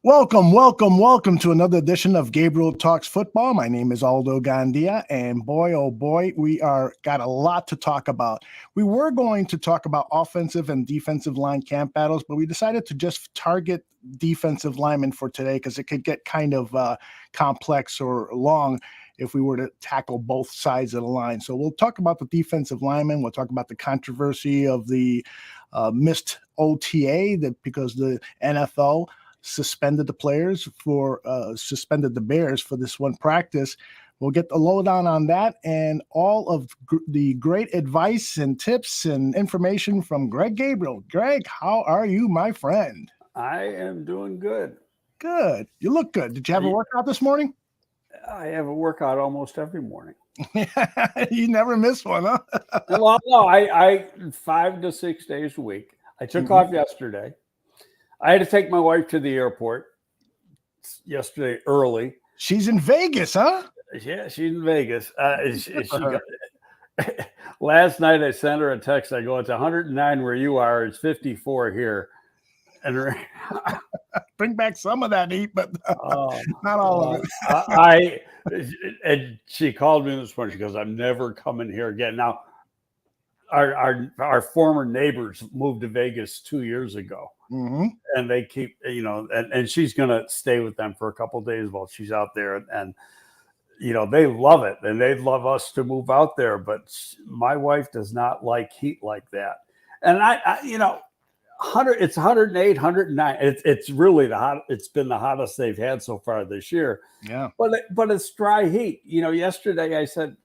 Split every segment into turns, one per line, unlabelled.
Welcome to another edition of Gabriel Talks Football. My name is Aldo Gandia, and boy, oh boy, got a lot to talk about. We were going to talk about offensive and defensive line camp battles, but we decided to just target defensive linemen for today because it could get kind of complex or long if we were to tackle both sides of the line. So we'll talk about the defensive linemen. We'll talk about the controversy of the missed OTA because the NFL suspended the Bears for this one practice. We'll get the lowdown on that and all of the great advice and tips and information from Greg Gabriel. Greg, how are you, my friend?
I am doing good.
Good. You look good. Did you have a workout this morning?
I have a workout almost every morning.
You never miss one, huh?
Well, no, I 5 to 6 days a week. I took off yesterday. I had to take my wife to the airport yesterday early.
She's in Vegas, huh?
Yeah, she's in Vegas. Last night I sent her a text. I go, it's 109 where you are. It's 54 here. And
bring back some of that heat, but not all of
it. And she called me this morning. She goes, I'm never coming here again. Now, our former neighbors moved to Vegas 2 years ago.
Mm-hmm.
And they keep, and she's going to stay with them for a couple of days while she's out there. And, they love it and they'd love us to move out there. But my wife does not like heat like that. And it's 108, 109. It's really it's been the hottest they've had so far this year.
Yeah.
But it's dry heat. Yesterday I said,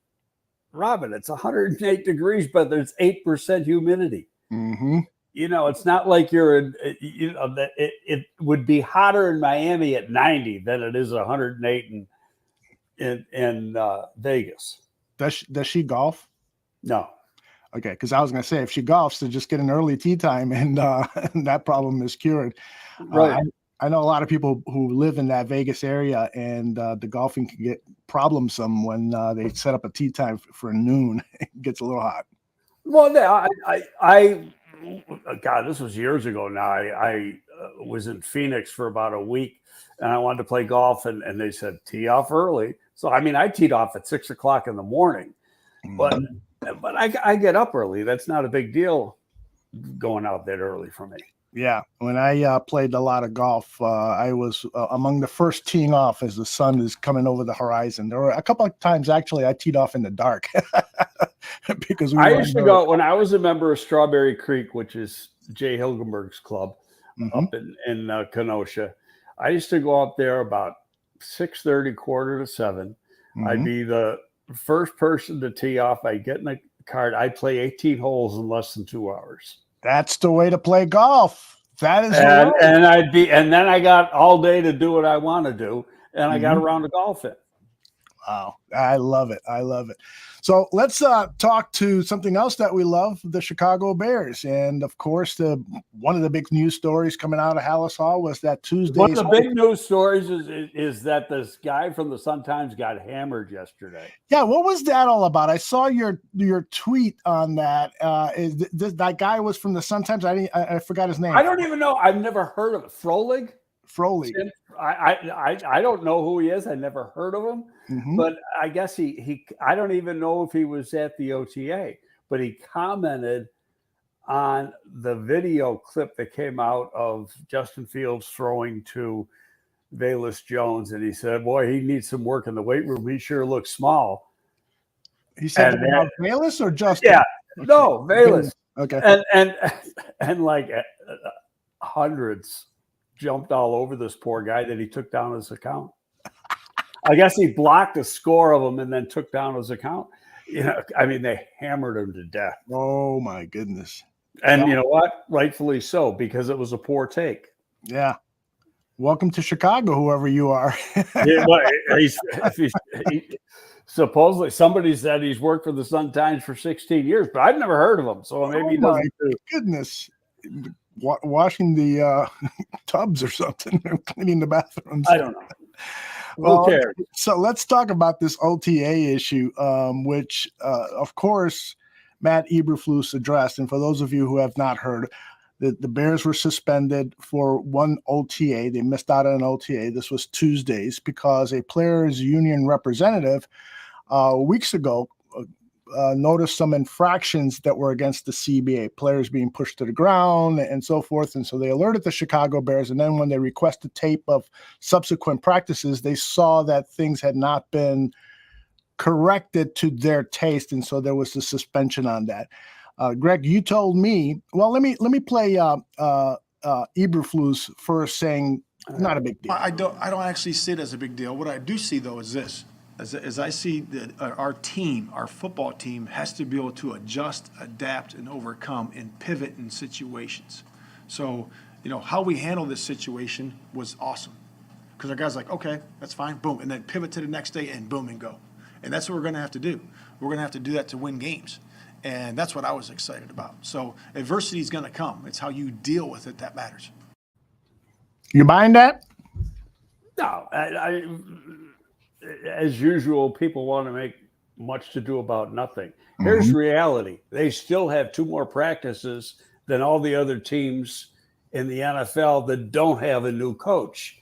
Robin, it's 108 degrees, but there's 8% humidity.
Mm-hmm.
It's not like you're in, it would be hotter in Miami at 90 than it is 108 in Vegas.
Does she golf?
No.
Okay, because I was going to say if she golfs, to just get an early tee time and that problem is cured.
Right.
I know a lot of people who live in that Vegas area, and the golfing can get problemsome when they set up a tee time for noon. It gets a little hot.
Well, God, this was years ago now. I was in Phoenix for about a week, and I wanted to play golf, and they said tee off early. So I teed off at 6 o'clock in the morning, but I get up early. That's not a big deal going out that early for me.
Yeah, when I played a lot of golf, I was among the first teeing off as the sun is coming over the horizon. There were a couple of times actually I teed off in the dark because I
used to go when I was a member of Strawberry Creek, which is Jay Hilgenberg's club up in Kenosha. I used to go up there about 6:30, 6:45. I'd be the first person to tee off. I'd get in the cart. I'd play 18 holes in less than 2 hours.
That's the way to play golf. That is,
and then I got all day to do what I want to do, and I got around to golfing.
Wow, I love it. So let's talk to something else that we love, the Chicago Bears. And of course, one of the big news stories coming out of Hallis Hall was that Tuesday.
One of the big news stories is that this guy from the Sun-Times got hammered yesterday.
Yeah, what was that all about? I saw your tweet on that. That guy was from the Sun-Times? I forgot his name.
I don't even know. I've never heard of it. Froelich. I don't know who he is. I never heard of him, but I guess I don't even know if he was at the OTA, but he commented on the video clip that came out of Justin Fields throwing to Velus Jones. And he said, boy, he needs some work in the weight room. He sure looks small.
He said about Velus or Justin?
Yeah, no, Velus.
Okay.
And like hundreds jumped all over this poor guy that he took down his account. I guess he blocked a score of them and then took down his account. They hammered him to death.
Oh my goodness.
And you know what? Rightfully so, because it was a poor take.
Yeah. Welcome to Chicago, whoever you are.
Supposedly somebody said he's worked for the Sun-Times for 16 years, but I've never heard of him. So maybe he doesn't.
My goodness. Washing the tubs or something, or cleaning the bathrooms.
I don't know. Who cares?
So let's talk about this OTA issue, which, of course, Matt Eberflus addressed. And for those of you who have not heard, The Bears were suspended for one OTA. They missed out on an OTA. This was Tuesdays because a players union representative weeks ago noticed some infractions that were against the CBA, players being pushed to the ground and so forth. And so they alerted the Chicago Bears. And then when they requested tape of subsequent practices, they saw that things had not been corrected to their taste. And so there was a suspension on that. Greg, you told me, well, let me play Eberflus first saying not a big deal.
I don't actually see it as a big deal. What I do see, though, is this. As I see that our team, our football team, has to be able to adjust, adapt, and overcome and pivot in situations. So, how we handle this situation was awesome. Because our guys like, okay, that's fine, boom, and then pivot to the next day and boom and go. And that's what we're going to have to do. We're going to have to do that to win games. And that's what I was excited about. So adversity is going to come. It's how you deal with it that matters.
You buying that?
No, as usual, people want to make much to do about nothing. Here's reality. They still have 2 more practices than all the other teams in the NFL that don't have a new coach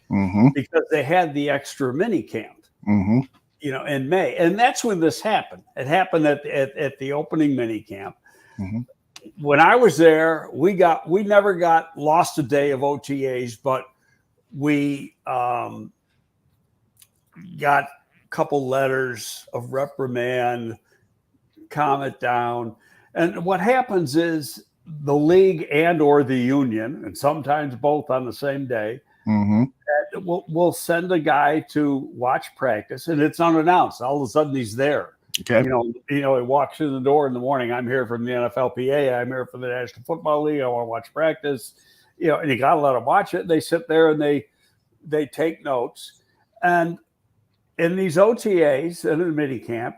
because they had the extra mini camp, in May. And that's when this happened. It happened at the opening mini camp. When I was there, we never got lost a day of OTAs, but we got a couple letters of reprimand, calm it down. And what happens is the league and or the union, and sometimes both on the same day, will send a guy to watch practice, and it's unannounced. All of a sudden he's there.
Okay.
He walks in the door in the morning. I'm here from the NFLPA. I'm here for the National Football League. I want to watch practice. And you got to let them watch it. They sit there and they take notes. And in these OTAs and in the mini camp,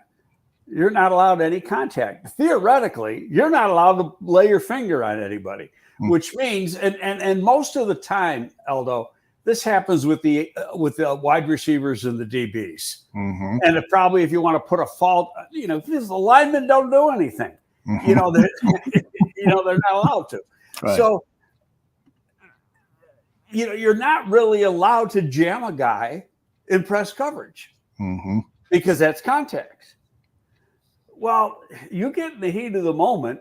you're not allowed any contact. Theoretically, you're not allowed to lay your finger on anybody, which means, and most of the time, Aldo, this happens with the wide receivers and the DBs. And if you want to put a fault, because the linemen don't do anything. They're not allowed to. Right. So, you're not really allowed to jam a guy in press coverage because that's contact. Well, you get in the heat of the moment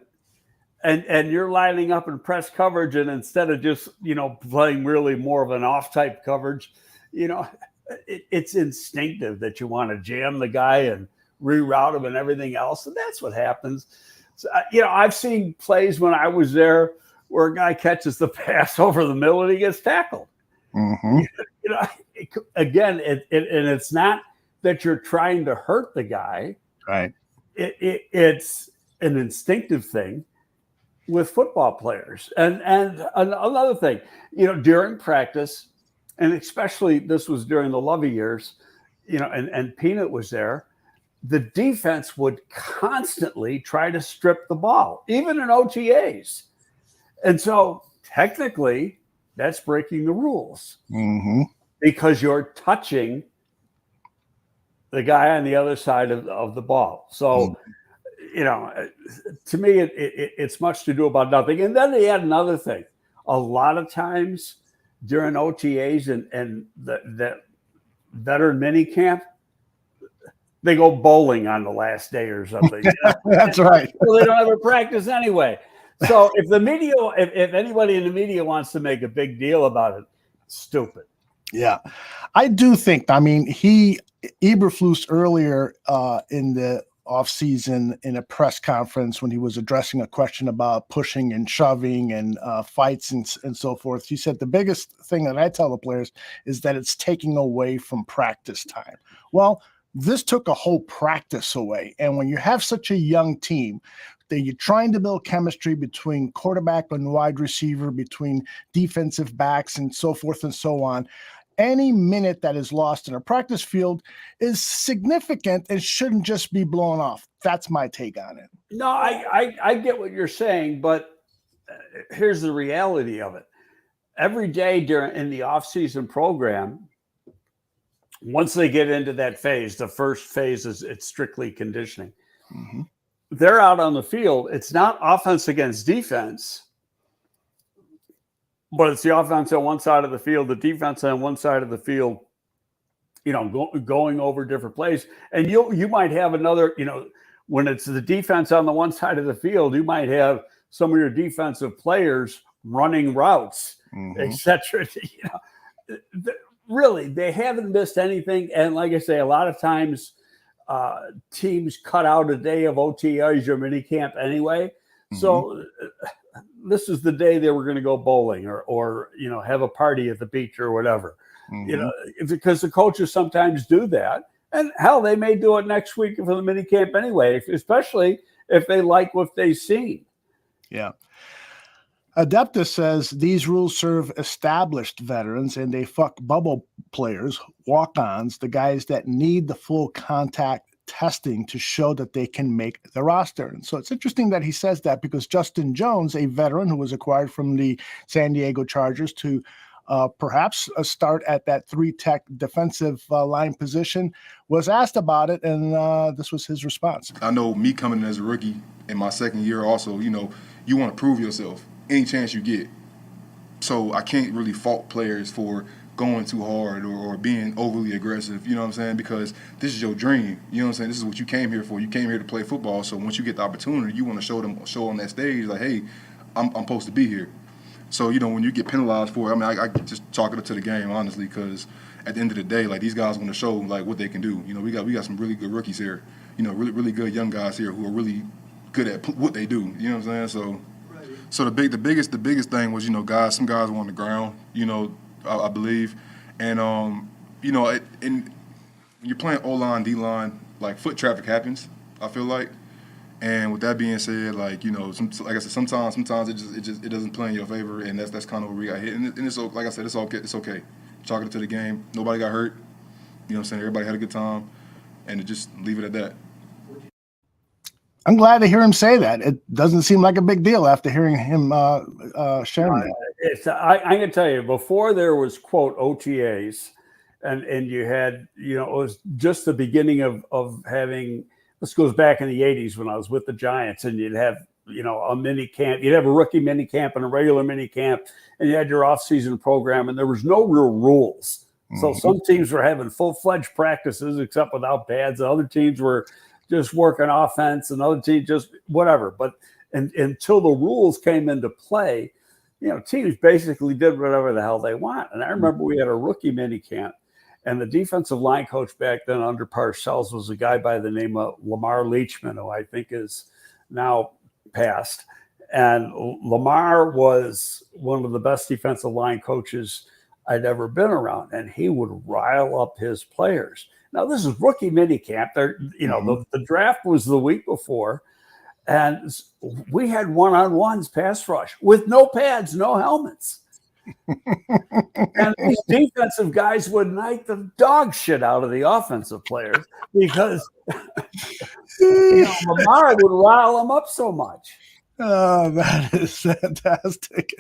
and you're lining up in press coverage, and instead of just, playing really more of an off type coverage, it's instinctive that you want to jam the guy and reroute him and everything else. And that's what happens. So, I've seen plays when I was there where a guy catches the pass over the middle and he gets tackled. Again, and it's not that you're trying to hurt the guy.
Right.
It's an instinctive thing with football players. And another thing, during practice, and especially this was during the Lovey years, and Peanut was there, the defense would constantly try to strip the ball, even in OTAs. And so technically that's breaking the rules because you're touching the guy on the other side of the ball. So, to me, it's much to do about nothing. And then they had another thing. A lot of times during OTAs and the veteran mini camp, they go bowling on the last day or something.
That's right.
Well, they don't ever practice anyway. So if the media, if anybody in the media wants to make a big deal about it, stupid.
Yeah, I do think. Eberflus earlier in the offseason in a press conference when he was addressing a question about pushing and shoving and fights and so forth, he said the biggest thing that I tell the players is that it's taking away from practice time. Well, this took a whole practice away. And when you have such a young team, that you're trying to build chemistry between quarterback and wide receiver, between defensive backs and so forth and so on, any minute that is lost in a practice field is significant and shouldn't just be blown off. That's my take on it.
No, I get what you're saying, but here's the reality of it. Every day in the off-season program, once they get into that phase, the first phase is it's strictly conditioning. They're out on the field. It's not offense against defense. but it's the offense on one side of the field, the defense on one side of the field, going over different plays. And you might have another, when it's the defense on the one side of the field, you might have some of your defensive players running routes, etc. Really, they haven't missed anything. And like I say, a lot of times teams cut out a day of OTAs or mini camp anyway. So this is the day they were going to go bowling or have a party at the beach or whatever. Because the coaches sometimes do that. And hell, they may do it next week for the mini camp anyway, especially if they like what they've seen.
Yeah. Adeptus says these rules serve established veterans and they fuck bubble players, walk-ons, the guys that need the full contact testing to show that they can make the roster. And so it's interesting that he says that because Justin Jones, a veteran who was acquired from the San Diego Chargers to perhaps start at that 3-tech defensive line position, was asked about it, and this was his response.
I know me coming in as a rookie in my second year also, you want to prove yourself any chance you get. So I can't really fault players for going too hard or being overly aggressive, you know what I'm saying? Because this is your dream, you know what I'm saying? This is what you came here for. You came here to play football, so once you get the opportunity, you want to show on that stage, like, hey, I'm supposed to be here. So, when you get penalized for it, I just chalk it up to the game, honestly, because at the end of the day, like, these guys want to show, like, what they can do. We got some really good rookies here, really, really good young guys here who are really good at what they do, you know what I'm saying? So the biggest thing was, some guys were on the ground, I believe. And, when you're playing O-line, D-line, like, foot traffic happens, I feel like. And with that being said, like, like I said, sometimes it doesn't play in your favor, and that's kind of where we got hit. And it's, like I said, it's okay. It's okay. Chalking it to the game. Nobody got hurt. You know what I'm saying? Everybody had a good time, and to just leave it at that.
I'm glad to hear him say that. It doesn't seem like a big deal after hearing him sharing that.
I can tell you, before there was, quote, OTAs, and you had, it was just the beginning of having, this goes back in the 80s when I was with the Giants, and you'd have, a mini camp. You'd have a rookie mini camp and a regular mini camp, and you had your off-season program, and there was no real rules. So some teams were having full-fledged practices except without pads. Other teams were just working offense, and other teams just whatever. But until the rules came into play, teams basically did whatever the hell they want. And I remember we had a rookie mini camp, and the defensive line coach back then under Parcells was a guy by the name of Lamar Leachman, who I think is now passed. And Lamar was one of the best defensive line coaches I'd ever been around, and he would rile up his players. Now, this is rookie minicamp. The draft was the week before, and we had one-on-ones pass rush with no pads, no helmets. And these defensive guys would knight the dog shit out of the offensive players because Lamar would rile them up so much.
Oh, that is fantastic.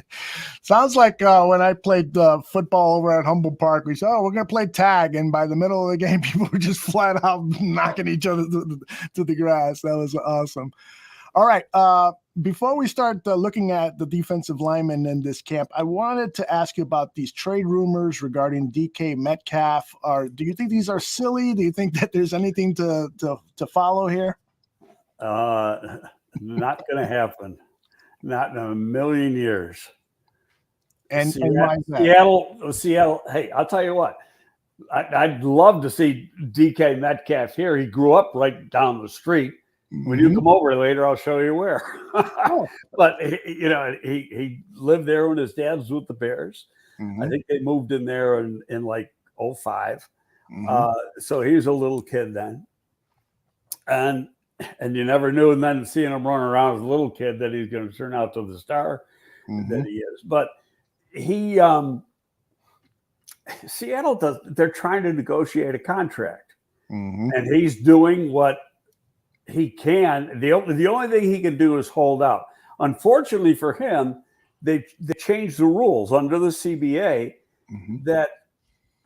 Sounds like when I played football over at Humboldt Park, we said, we're going to play tag. And by the middle of the game, people were just flat out knocking each other to the grass. That was awesome. All right. Before we start looking at the defensive linemen in this camp, I wanted to ask you about these trade rumors regarding DK Metcalf. Do you think these are silly? Do you think that there's anything to follow here?
Not going to happen. Not in a million years.
And why is that?
Seattle. Hey, I'll tell you what. I'd love to see DK Metcalf here. He grew up right down the street. When you come over later, I'll show you where. But he lived there when his dad was with the Bears. I think they moved in there in like 2005. So he was a little kid then, and you never knew. And then seeing him run around as a little kid, that he's going to turn out to the star that he is. But Seattle does. They're trying to negotiate a contract, and he's doing what he can. The only thing he can do is hold out. Unfortunately for him, they changed the rules under the CBA that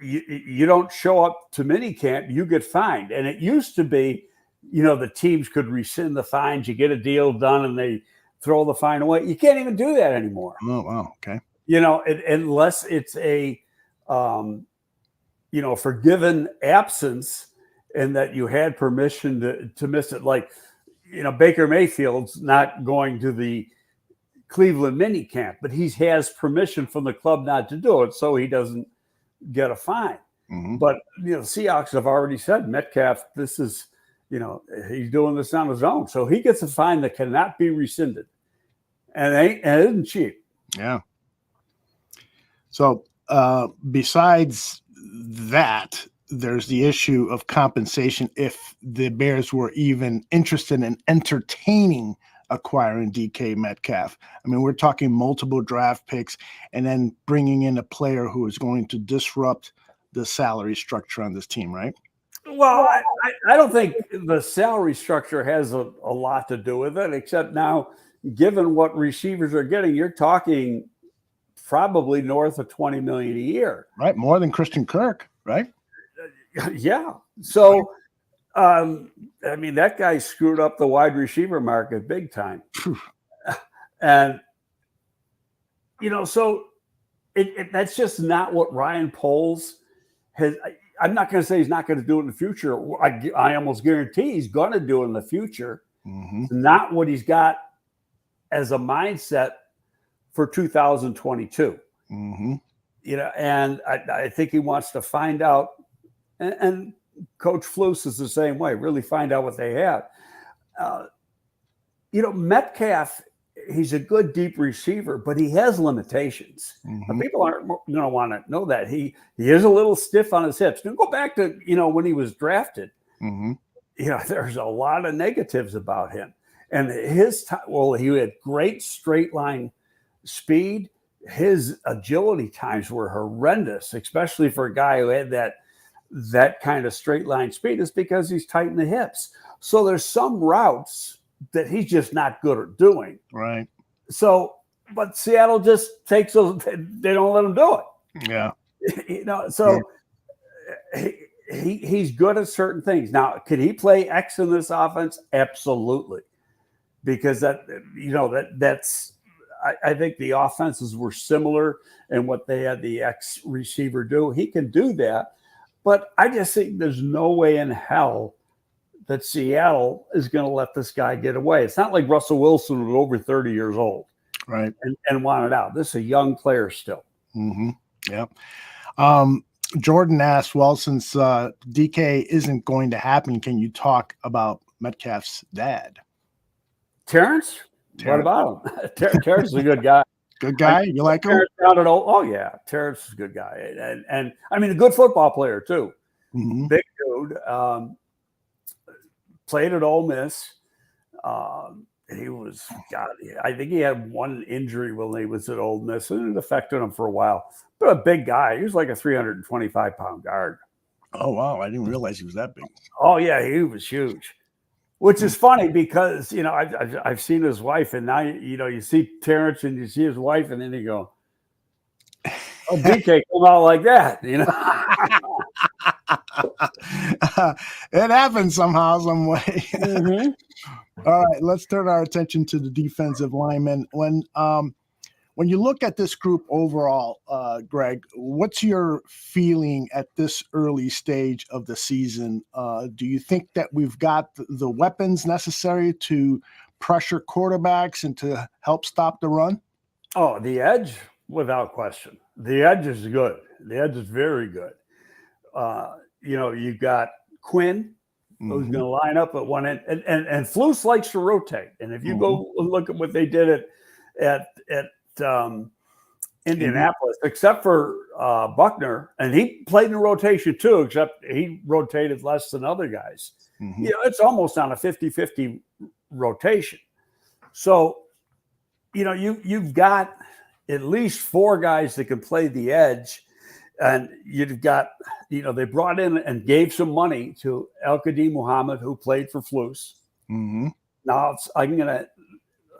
you don't show up to minicamp, you get fined. And it used to be, the teams could rescind the fines. You get a deal done and they throw the fine away. You can't even do that anymore.
Oh, wow. Okay.
Unless it's a, forgiven absence and that you had permission to miss it. Like, Baker Mayfield's not going to the Cleveland mini camp, but he has permission from the club not to do it, so he doesn't get a fine.
Mm-hmm.
But, the Seahawks have already said, Metcalf, this is, he's doing this on his own. So he gets a fine that cannot be rescinded. And it isn't cheap.
Yeah. So besides that, there's the issue of compensation if the Bears were even interested in entertaining acquiring DK Metcalf. I mean, we're talking multiple draft picks and then bringing in a player who is going to disrupt the salary structure on this team, right?
Well, I don't think the salary structure has a lot to do with it, except now, given what receivers are getting, you're talking probably north of $20 million a year.
Right, more than Christian Kirk, right?
Yeah. So, that guy screwed up the wide receiver market big time. And, so that's just not what Ryan Poles has. I'm not going to say he's not going to do it in the future. I almost guarantee he's going to do it in the future.
Mm-hmm.
Not what he's got as a mindset for 2022.
Mm-hmm.
And I think he wants to find out, and Coach Flus is the same way, really find out what they have. Metcalf, he's a good deep receiver, but he has limitations.
Mm-hmm.
People aren't going to want to know that. He is a little stiff on his hips. Don't go back to, when he was drafted.
Mm-hmm.
There's a lot of negatives about him. And he had great straight line speed. His agility times were horrendous, especially for a guy who had that kind of straight line speed, is because he's tight in the hips. So there's some routes that he's just not good at doing.
Right.
So, but Seattle just takes those, they don't let him do it.
Yeah.
He's good at certain things. Now, could he play X in this offense? Absolutely. Because that's I think the offenses were similar in what they had the X receiver do. He can do that. But I just think there's no way in hell that Seattle is going to let this guy get away. It's not like Russell Wilson was over 30 years old,
right,
and wanted out. This is a young player still.
Mm-hmm. Yep. Jordan asked, well, since DK isn't going to happen, can you talk about Metcalf's dad?
Terrence? What about him? Terrence is a good guy.
Good guy? You like him?
Oh, yeah. Terrence is a good guy. And a good football player, too.
Mm-hmm.
Big dude. Played at Ole Miss. I think he had one injury when he was at Ole Miss, and it affected him for a while. But a big guy. He was like a 325-pound guard.
Oh, wow. I didn't realize he was that big.
Oh, yeah. He was huge. Which is funny because, I've seen his wife, and now, you see Terrence and you see his wife, and then you go, oh, DK come out like that,
It happens somehow, some way.
Mm-hmm.
All right, let's turn our attention to the defensive linemen. When you look at this group overall, Greg, what's your feeling at this early stage of the season? Do you think that we've got the weapons necessary to pressure quarterbacks and to help stop the run?
Oh, the edge, without question. The edge is good. The edge is very good. You've got Quinn, who's going to line up at one end, and Flus likes to rotate. And if you go look at what they did at Indianapolis, except for Buckner, and he played in rotation too, except he rotated less than other guys.
Mm-hmm.
It's almost on a 50-50 rotation. So, you've got at least four guys that can play the edge, and you've got, they brought in and gave some money to El-Qadim Muhammad, who played for Flus.
Mm-hmm.
Now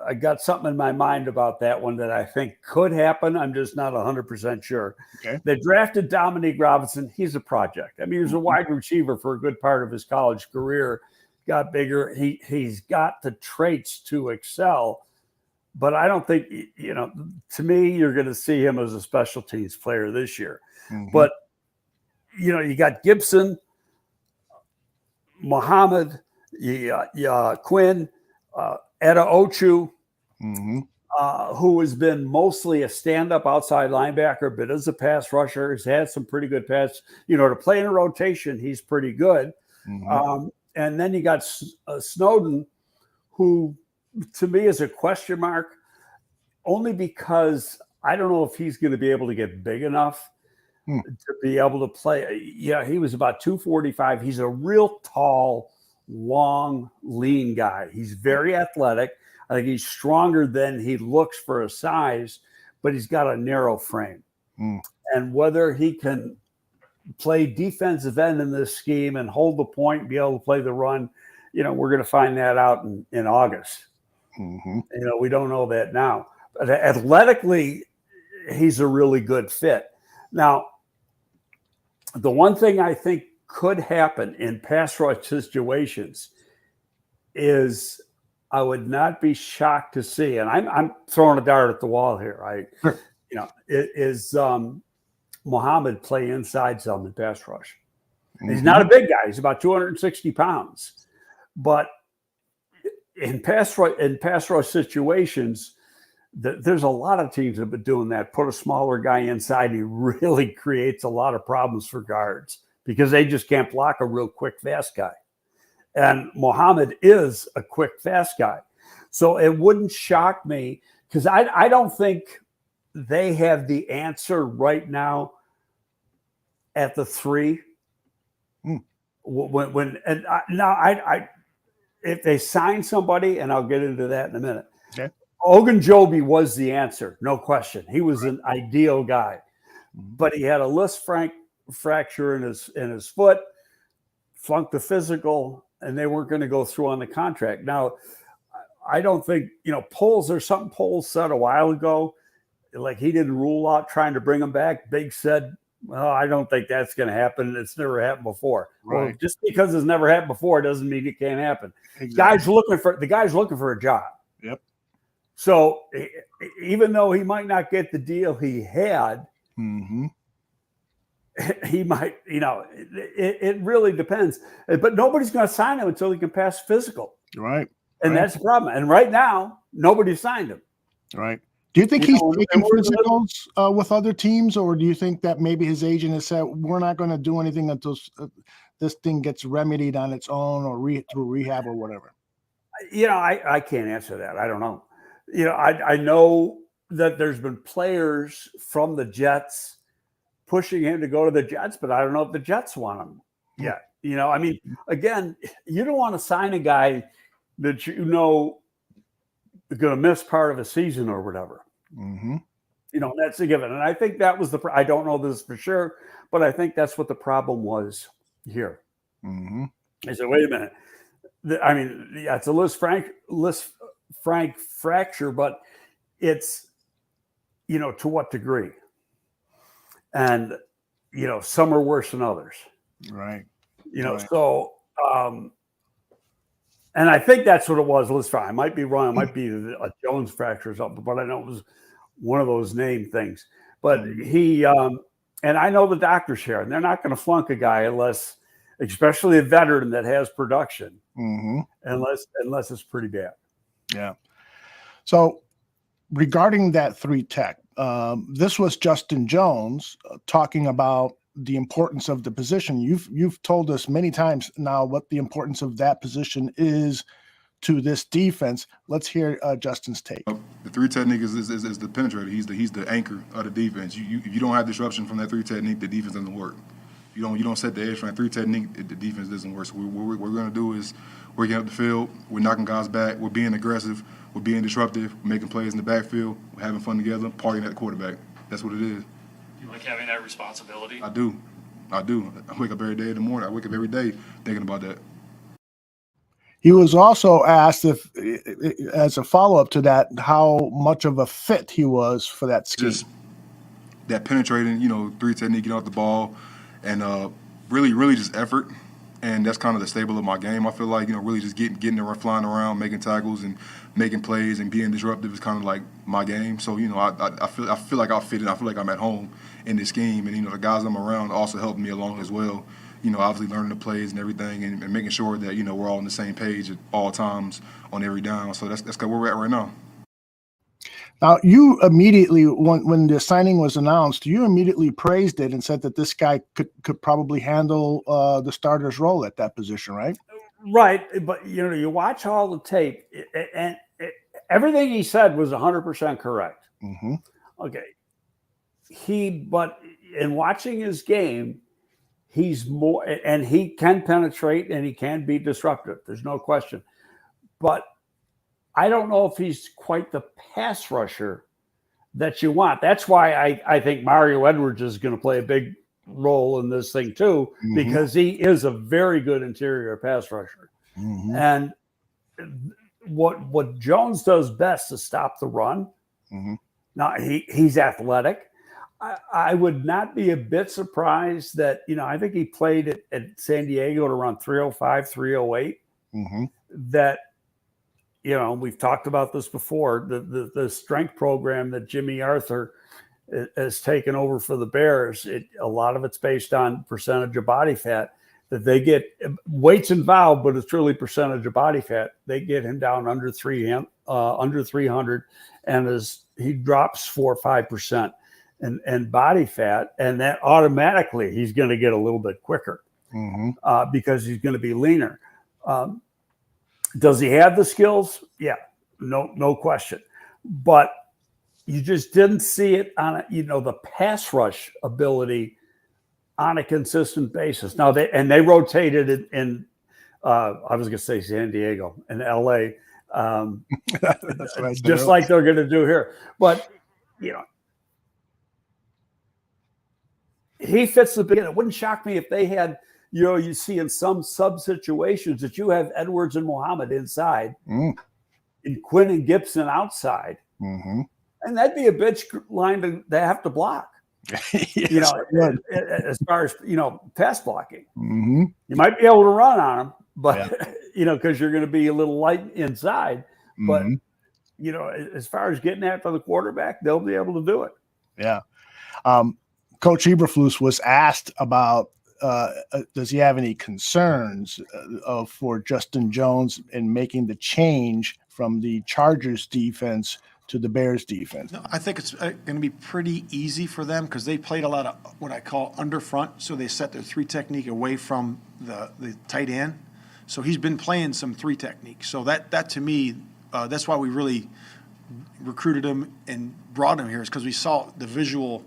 I got something in my mind about that one that I think could happen. I'm just not 100% sure.
Okay.
They drafted Dominique Robinson. He's a project. He was a wide receiver for a good part of his college career, got bigger. He's got the traits to excel, but I don't think, to me, you're going to see him as a special teams player this year.
Mhm.
But, you got Gibson, Muhammad, Quinn, Etta Ochu,
Mhm.
who has been mostly a stand-up outside linebacker, but as a pass rusher, has had some pretty good pass. To play in a rotation, he's pretty good.
Mhm.
And then you got Snowden, who to me is a question mark, only because I don't know if he's going to be able to get big enough to be able to play. Yeah, he was about 245. He's a real tall, long, lean guy. He's very athletic. I think he's stronger than he looks for a size, but he's got a narrow frame.
Mm.
And whether he can play defensive end in this scheme and hold the point, be able to play the run, we're going to find that out in August.
Mhm.
We don't know that now. But athletically, he's a really good fit. Now, the one thing I think could happen in pass rush situations is I would not be shocked to see, and I'm throwing a dart at the wall here, right?
Sure.
It is Muhammad play inside some in pass rush.
Mhm.
He's not a big guy. He's about 260 pounds. But in pass rush situations, there's a lot of teams that have been doing that. Put a smaller guy inside, and he really creates a lot of problems for guards because they just can't block a real quick, fast guy. And Muhammad is a quick, fast guy. So it wouldn't shock me because I don't think they have the answer right now at the 3. If they sign somebody, and I'll get into that in a minute.
Okay.
Ogunjobi was the answer, no question. He was an ideal guy, but he had a List fracture in his foot, flunked the physical, and they weren't going to go through on the contract. Now, I don't think there's something Poles said a while ago, like he didn't rule out trying to bring him back. Big said, well, I don't think that's going to happen. It's never happened before.
Right.
Well, just because it's never happened before doesn't mean it can't happen.
Exactly.
The guy's looking for a job.
Yep.
So even though he might not get the deal he had,
Mm-hmm.
he might, it really depends. But nobody's going to sign him until he can pass physical.
Right.
And that's the problem. And right now, nobody signed him.
Right. Do you think he's taking physicals with other teams, or do you think that maybe his agent has said, we're not going to do anything until this thing gets remedied on its own or through rehab or whatever?
I can't answer that. I don't know. I know that there's been players from the Jets pushing him to go to the Jets, but I don't know if the Jets want him yet. Again, you don't want to sign a guy that is going to miss part of a season or whatever.
Mm-hmm.
That's a given. And I think that was I don't know this for sure, but I think that's what the problem was here.
Mm-hmm.
I said, wait a minute. It's a List Frank fracture, but it's, to what degree? And, some are worse than others.
Right.
Right. So, and I think that's what it was. List Frank. I might be wrong. It might be a Jones fracture or something, but I know it was one of those name things. But he, and I know the doctors here, and they're not going to flunk a guy unless, especially a veteran that has production, unless it's pretty bad.
Yeah. So regarding that 3 tech, this was Justin Jones talking about the importance of the position. You've told us many times now what the importance of that position is to this defense. Let's hear Justin's take.
The 3 technique is the penetrator. He's the anchor of the defense. If you don't have disruption from that 3 technique, the defense doesn't work. You don't set the edge from that 3 technique, the defense doesn't work. So what we're going to do is we're getting up the field, we're knocking guys back, we're being aggressive, we're being disruptive, we're making plays in the backfield, we're having fun together, partying at the quarterback. That's what it is.
You like having that responsibility?
I do. I wake up every day in the morning. I wake up every day thinking about that.
He was also asked if, as a follow-up to that, how much of a fit he was for that scheme.
Just that penetrating, 3 technique, get off the ball, and really just effort. and that's kind of the staple of my game. I feel like, really just getting around, flying around, making tackles and making plays and being disruptive is kind of like my game. So, I feel like I fit in. I feel like I'm at home in this scheme, and the guys I'm around also help me along as well. Obviously learning the plays and everything, and making sure that we're all on the same page at all times on every down. So that's where we're at right now.
Now, you immediately, when the signing was announced, you immediately praised it and said that this guy could probably handle the starter's role at that position, right?
Right, but you watch all the tape, and everything he said was 100% correct.
Mm-hmm.
Okay, but in watching his game, he's more, and he can penetrate and he can be disruptive. There's no question, but I don't know if he's quite the pass rusher that you want. That's why I think Mario Edwards is going to play a big role in this thing too,
Mm-hmm.
because he is a very good interior pass rusher.
Mm-hmm.
And what Jones does best is stop the run.
Mm-hmm.
Now he's athletic. I would not be a bit surprised that, I think he played at San Diego at around 305, 308.
Mm-hmm.
That, we've talked about this before, the strength program that Jimmy Arthur has taken over for the Bears. A lot of it's based on percentage of body fat that they get. Weight's involved, but it's really percentage of body fat. They get him down under 300, and as he drops 4 or 5% and body fat, and that automatically he's going to get a little bit quicker.
Mm-hmm.
Because he's going to be leaner. Does he have the skills? Yeah, no question. But you just didn't see it on the pass rush ability on a consistent basis. Now they rotated it in I was going to say San Diego and LA,
That's what I said
just
earlier.
like they're going to do here. But he fits the bill. It wouldn't shock me if they had. You see in some sub situations that you have Edwards and Muhammad inside, and Quinn and Gibson outside,
Mm-hmm.
and that'd be a bitch line they have to block.
Yes,
As far as pass blocking,
mm-hmm.
you might be able to run on them, but because you're going to be a little light inside. But
Mm-hmm.
as far as getting after the quarterback, they'll be able to do it.
Yeah. Coach Eberflus was asked about. Does he have any concerns for Justin Jones in making the change from the Chargers defense to the Bears defense?
No, I think it's going to be pretty easy for them because they played a lot of what I call under front. So they set their 3 technique away from the tight end. So he's been playing some 3 technique. So that to me, that's why we really recruited him and brought him here, is because we saw the visual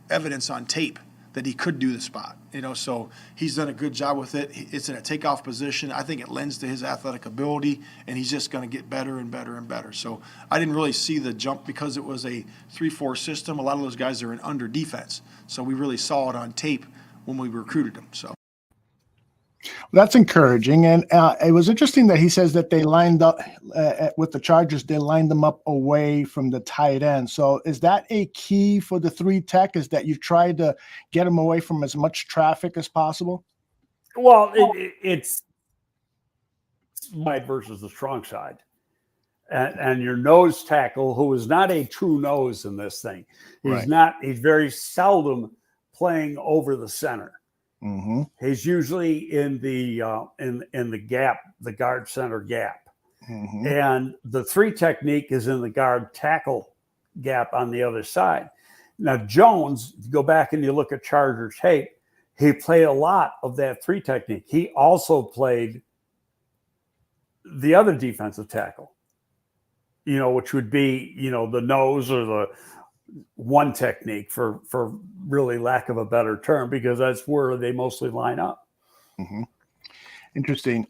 evidence on tape that he could do the spot, so he's done a good job with it. It's in a takeoff position. I think it lends to his athletic ability, and he's just going to get better and better and better. So I didn't really see the jump because it was a 3-4 system. A lot of those guys are in under defense. So we really saw it on tape when we recruited him. So
that's encouraging. And it was interesting that he says that they lined up with the Chargers. They lined them up away from the tight end. So is that a key for the 3 tech, is that you try to get them away from as much traffic as possible?
Well, it's wide versus the strong side. And your nose tackle, who is not a true nose in this thing, he's very seldom playing over the center.
Mm-hmm.
He's usually in the gap, the guard center gap.
Mm-hmm.
And the 3 technique is in the guard tackle gap on the other side. Now, Jones, if you go back and you look at Chargers tape, he played a lot of that 3 technique. He also played the other defensive tackle, which would be, the nose or the 1 technique for really lack of a better term, because that's where they mostly line up.
Mm-hmm. Interesting.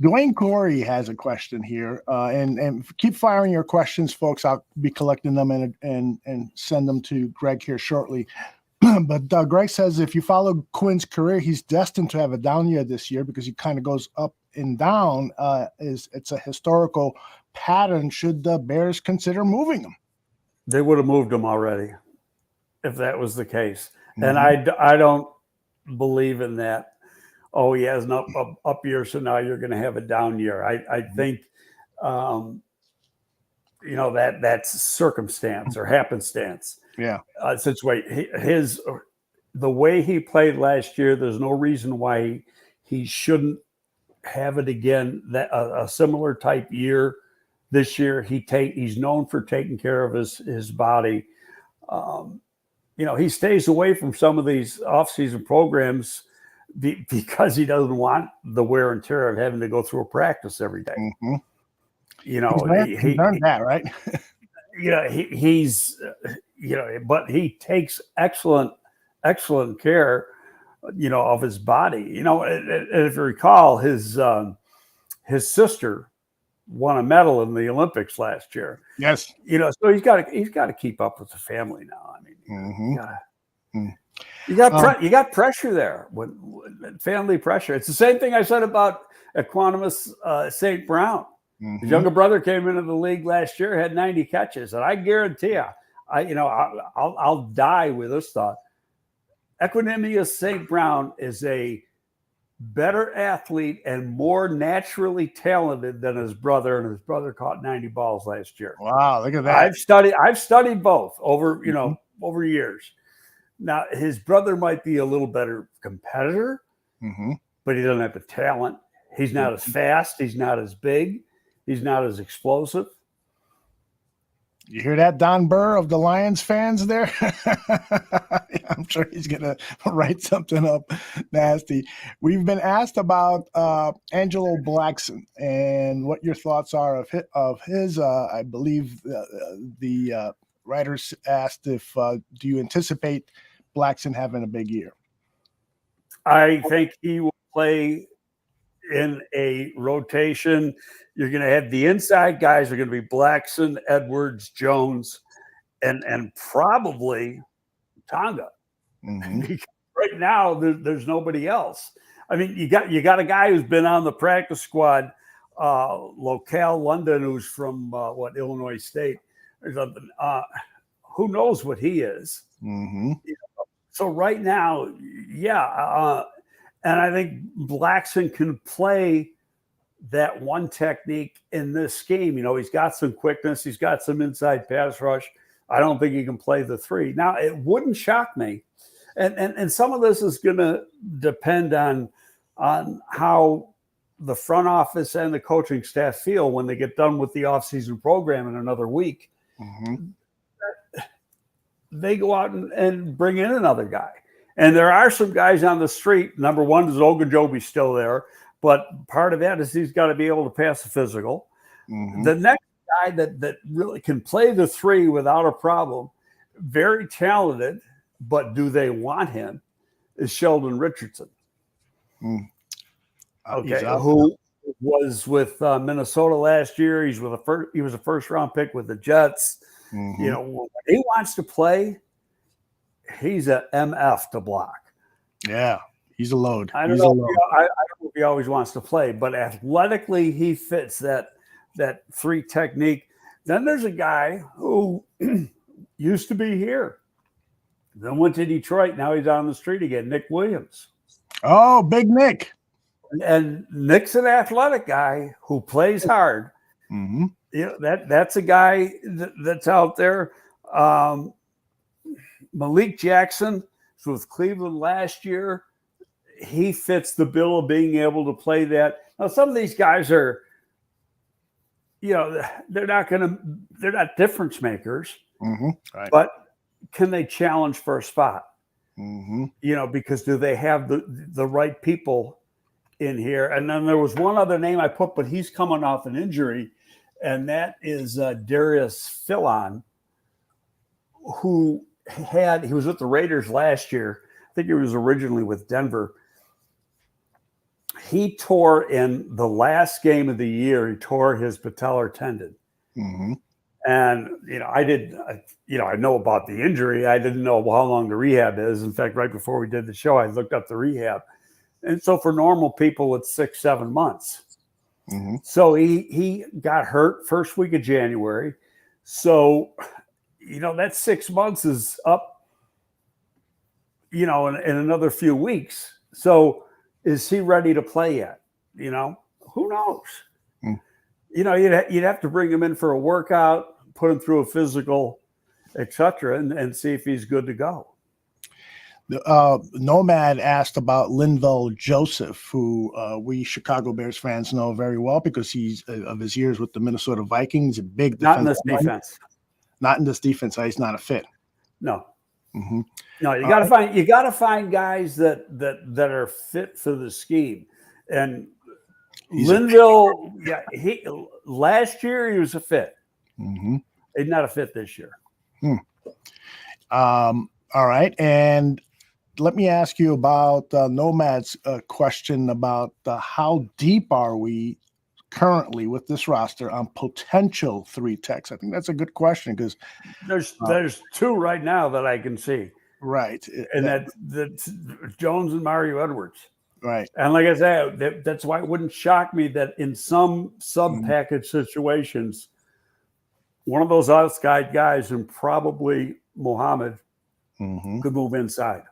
Dwayne Corey has a question here, and keep firing your questions, folks. I'll be collecting them and send them to Greg here shortly. But Greg says, if you follow Quinn's career, he's destined to have a down year this year because he kind of goes up and down. It's a historical pattern. Should the Bears consider moving him?
They would have moved him already if that was the case.
Mm-hmm.
And I don't believe in that. oh, he has an up year, so now you're going to have a down year. I think, that's circumstance or happenstance.
Yeah.
Situation. The way he played last year, there's no reason why he shouldn't have it again. That a similar type year this year. He's known for taking care of his body. He stays away from some of these off-season programs because he doesn't want the wear and tear of having to go through a practice every day.
Mm-hmm.
He's
learned that, right?
But he takes excellent care, of his body. And if you recall, his sister won a medal in the Olympics last year.
Yes.
So he's got to keep up with the family now. I mean, you got pressure there, when family pressure. It's the same thing I said about Equanimous St. Brown.
Mm-hmm.
His younger brother came into the league last year, had 90 catches, and I guarantee you, I'll die with this thought. Equanimous St. Brown is a better athlete and more naturally talented than his brother, and his brother caught 90 balls last year.
Wow, look at that.
I've studied both over over years. Now, his brother might be a little better competitor, but he doesn't have the talent. He's not as fast. He's not as big. He's not as explosive.
You hear that, Don Burr of the Lions fans there? I'm sure he's going to write something up nasty. We've been asked about Angelo Blackson and what your thoughts are of his. I believe the writers asked if do you anticipate Blackson having a big year?
I think he will play in a rotation. You're going to have the inside guys are going to be Blackson, Edwards, Jones, and probably Tonga. Right now, there's nobody else. I mean, you got a guy who's been on the practice squad, Locale London, who's from Illinois State or something. Who knows what he is? So right now, and I think Blackson can play that one technique in this scheme. He's got some quickness. He's got some inside pass rush. I don't think he can play the three. Now, it wouldn't shock me. And some of this is going to depend on how the front office and the coaching staff feel when they get done with the offseason program in another week. They go out and bring in another guy. And there are some guys on the street. Number one is Ogunjobi's still there, but part of that is he's got to be able to pass the physical. The next guy that really can play the three without a problem, very talented, but do they want him, is Sheldon Richardson. Who was with Minnesota last year. He was a first-round pick with the Jets. When he wants to play, he's a MF to block.
Yeah, he's a load.
I don't know if he always wants to play, but athletically he fits that three technique. Then there's a guy who used to be here, then went to Detroit. Now he's on the street again, Nick Williams.
Oh, Big Nick.
And Nick's an athletic guy who plays hard. That's a guy that's out there. Malik Jackson was with Cleveland last year. He fits the bill of being able to play that. Now, some of these guys are, they're not difference makers,
right.
But can they challenge for a spot? Because do they have the right people in here? And then there was one other name I put, but he's coming off an injury, and that is Darius Philon, who he was with the Raiders last year. I think he was originally with Denver. He tore in the last game of the year. He tore his patellar tendon. And, I know about the injury. I didn't know how long the rehab is. In fact, right before we did the show, I looked up the rehab. And so for normal people, it's 6-7 months. So he got hurt first week of January. So, that 6 months is up, in another few weeks. So Is he ready to play yet? You know, who knows?
Hmm.
You know, you'd have to bring him in for a workout, put him through a physical, etc., and see if he's good to go.
Nomad asked about Linval Joseph, who we Chicago Bears fans know very well because he's of his years with the Minnesota Vikings, a big
Not in
defensive
this defense.
Not in this defense. He's not a fit.
No.
Mm-hmm.
No, you got to find guys that are fit for the scheme. And Linville, last year he was a fit.
Mm-hmm.
He's not a fit this year.
All right, and let me ask you about Nomad's question about how deep are we currently with this roster on potential 3 techs? I think that's a good question because
there's 2 right now that I can see.
Right.
And that's Jones and Mario Edwards.
Right.
And like I said, that's why it wouldn't shock me that in some sub-package situations, one of those outside guys and probably Muhammad could move inside.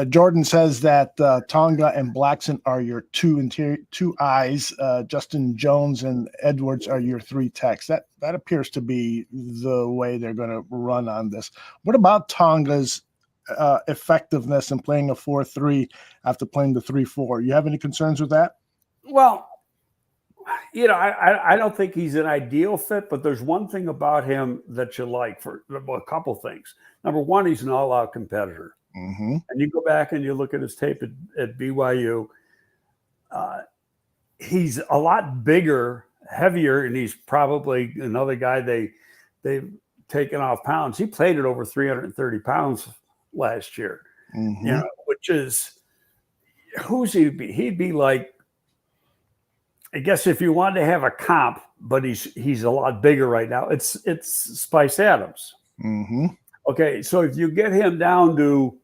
Jordan says that Tonga and Blackson are your 2 eyes. Justin Jones and Edwards are your 3 techs. That appears to be the way they're going to run on this. What about Tonga's effectiveness in playing a 4-3 after playing the 3-4? You have any concerns with that?
Well, you know, I don't think he's an ideal fit, but there's one thing about him that you like for a couple things. Number one, he's an all-out competitor. And you go back and you look at his tape at BYU, he's a lot bigger, heavier, and he's probably another guy they've taken off pounds. He played at over 330 pounds last year, you know, which is who's he be? He'd be like, I guess if you wanted to have a comp, but he's a lot bigger right now. It's Spice Adams. Okay, so if you get him down to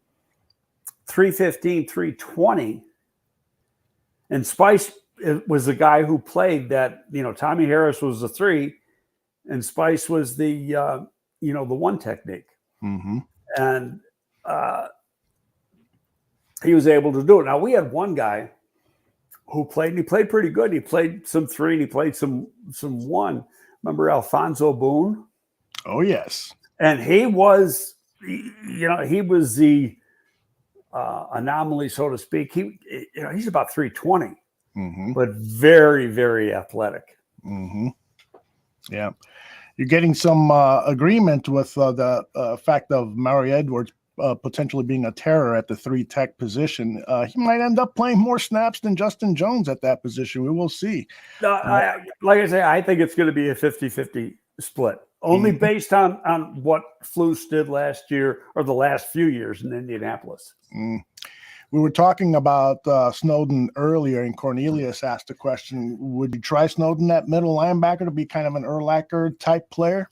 315, 320, and Spice was the guy who played that, you know, Tommy Harris was the 3, and Spice was the, you know, the 1 technique. And he was able to do it. Now, we had one guy who played, and he played pretty good. He played some 3, and he played some 1. Remember Alfonso Boone?
Oh, yes. And
he was, you know, he was the anomaly, so to speak. He's about 320, but very, very athletic.
Yeah. You're getting some agreement with the fact of Mario Edwards potentially being a terror at the 3 tech position. He might end up playing more snaps than Justin Jones at that position. We will see.
Like I say, I think it's going to be a 50-50 split, only based on what Flus did last year or the last few years in Indianapolis.
We were talking about Snowden earlier, and Cornelius asked a question. Would you try Snowden at middle linebacker to be kind of an Urlacher type player?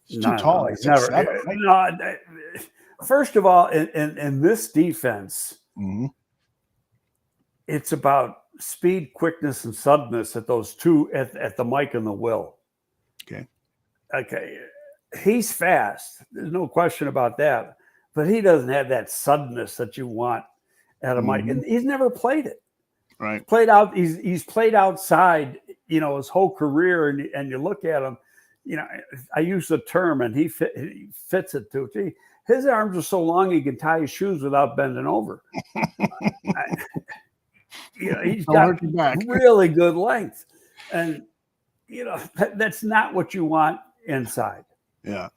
He's too tall.
He's never. Right? First of all, in this defense, it's about speed, quickness, and suddenness at those 2 at the Mike and the Will. Okay. He's fast. There's no question about that. But he doesn't have that suddenness that you want at a Mike. And he's never played it.
Right.
He's played outside, you know, his whole career. And you look at him, you know, I use the term, and he fits it too. Gee, his arms are so long he can tie his shoes without bending over. You know, he's got really good length. And, you know, that's not what you want inside.
Yeah.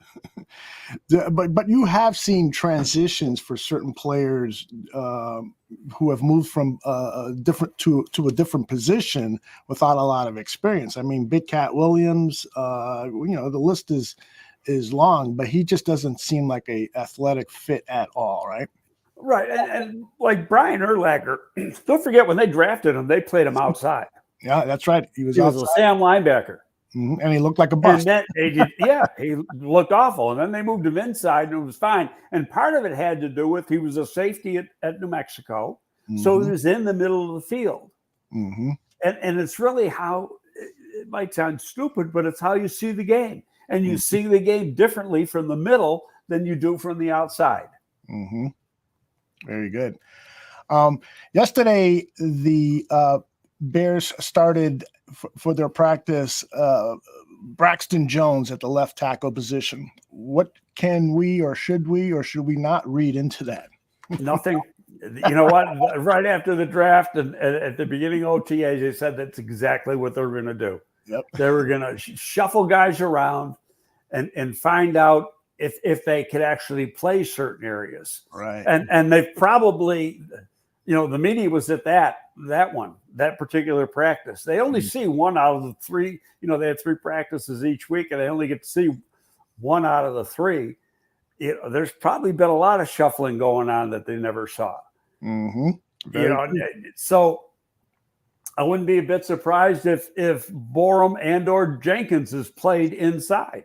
But you have seen transitions for certain players who have moved from a different to a different position without a lot of experience. I mean, Big Cat Williams, you know, the list is long, but he just doesn't seem like a athletic fit at all, right?
Right. And like Brian Urlacher, don't forget when they drafted him, they played him outside.
Yeah, that's right. He was
a Sam linebacker.
And he looked like a bust.
And then he looked awful. And then they moved him inside, and it was fine. And part of it had to do with he was a safety at New Mexico, so he was in the middle of the field. And it's really how it might sound stupid, but it's how you see the game, and you see the game differently from the middle than you do from the outside.
Very good. Yesterday, the Bears started for their practice Braxton Jones at the left tackle position. What can we or should we not read into that?
Nothing. You know what? Right after the draft and at the beginning of OTAs, they said that's exactly what they were going to do.
Yep.
They were going to shuffle guys around and find out if they could actually play certain areas.
Right.
And they've probably, the media was at that particular practice. They only see one out of the three. They had 3 practices each week, and they only get to see one out of the 3. There's probably been a lot of shuffling going on that they never saw.
Mm-hmm.
So I wouldn't be a bit surprised if Borum and or Jenkins is played inside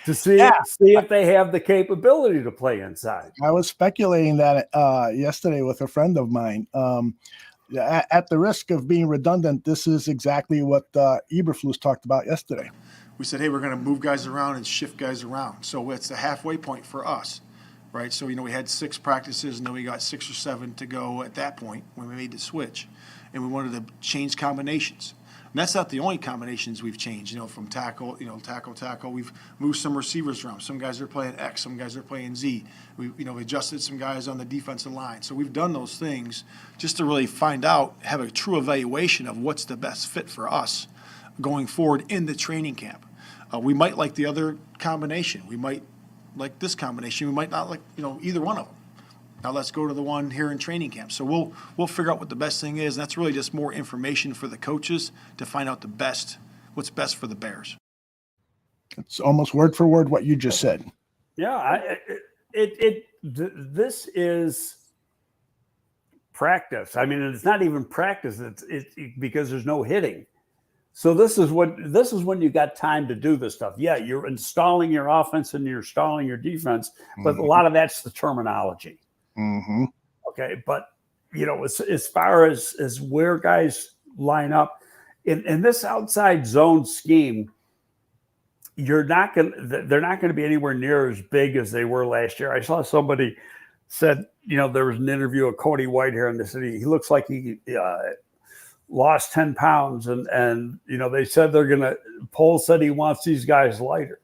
to see if they have the capability to play inside.
I was speculating that yesterday with a friend of mine. At the risk of being redundant, this is exactly what Eberflus talked about yesterday.
We said, hey, we're going to move guys around and shift guys around. So it's the halfway point for us, right? So, we had 6 practices, and then we got 6 or 7 to go at that point when we made the switch. And we wanted to change combinations. And that's not the only combinations we've changed, from tackle. We've moved some receivers around. Some guys are playing X, some guys are playing Z. We adjusted some guys on the defensive line. So we've done those things just to really find out, have a true evaluation of what's the best fit for us going forward in the training camp. We might like the other combination. We might like this combination. We might not like, either one of them. Now let's go to the one here in training camp. So we'll figure out what the best thing is. And that's really just more information for the coaches to find out what's best for the Bears.
It's almost word for word what you just said.
Yeah, this is practice. I mean, it's not even practice. It's because there's no hitting. So this is when you got time to do this stuff. Yeah, you're installing your offense and you're installing your defense, but a lot of that's the terminology.
Mm-hmm.
Okay, but as far as where guys line up in this outside zone scheme, they're not going to be anywhere near as big as they were last year. I saw somebody said, there was an interview of Cody Whitehair in the city. He looks like he lost 10 pounds, and they said Pohl said he wants these guys lighter.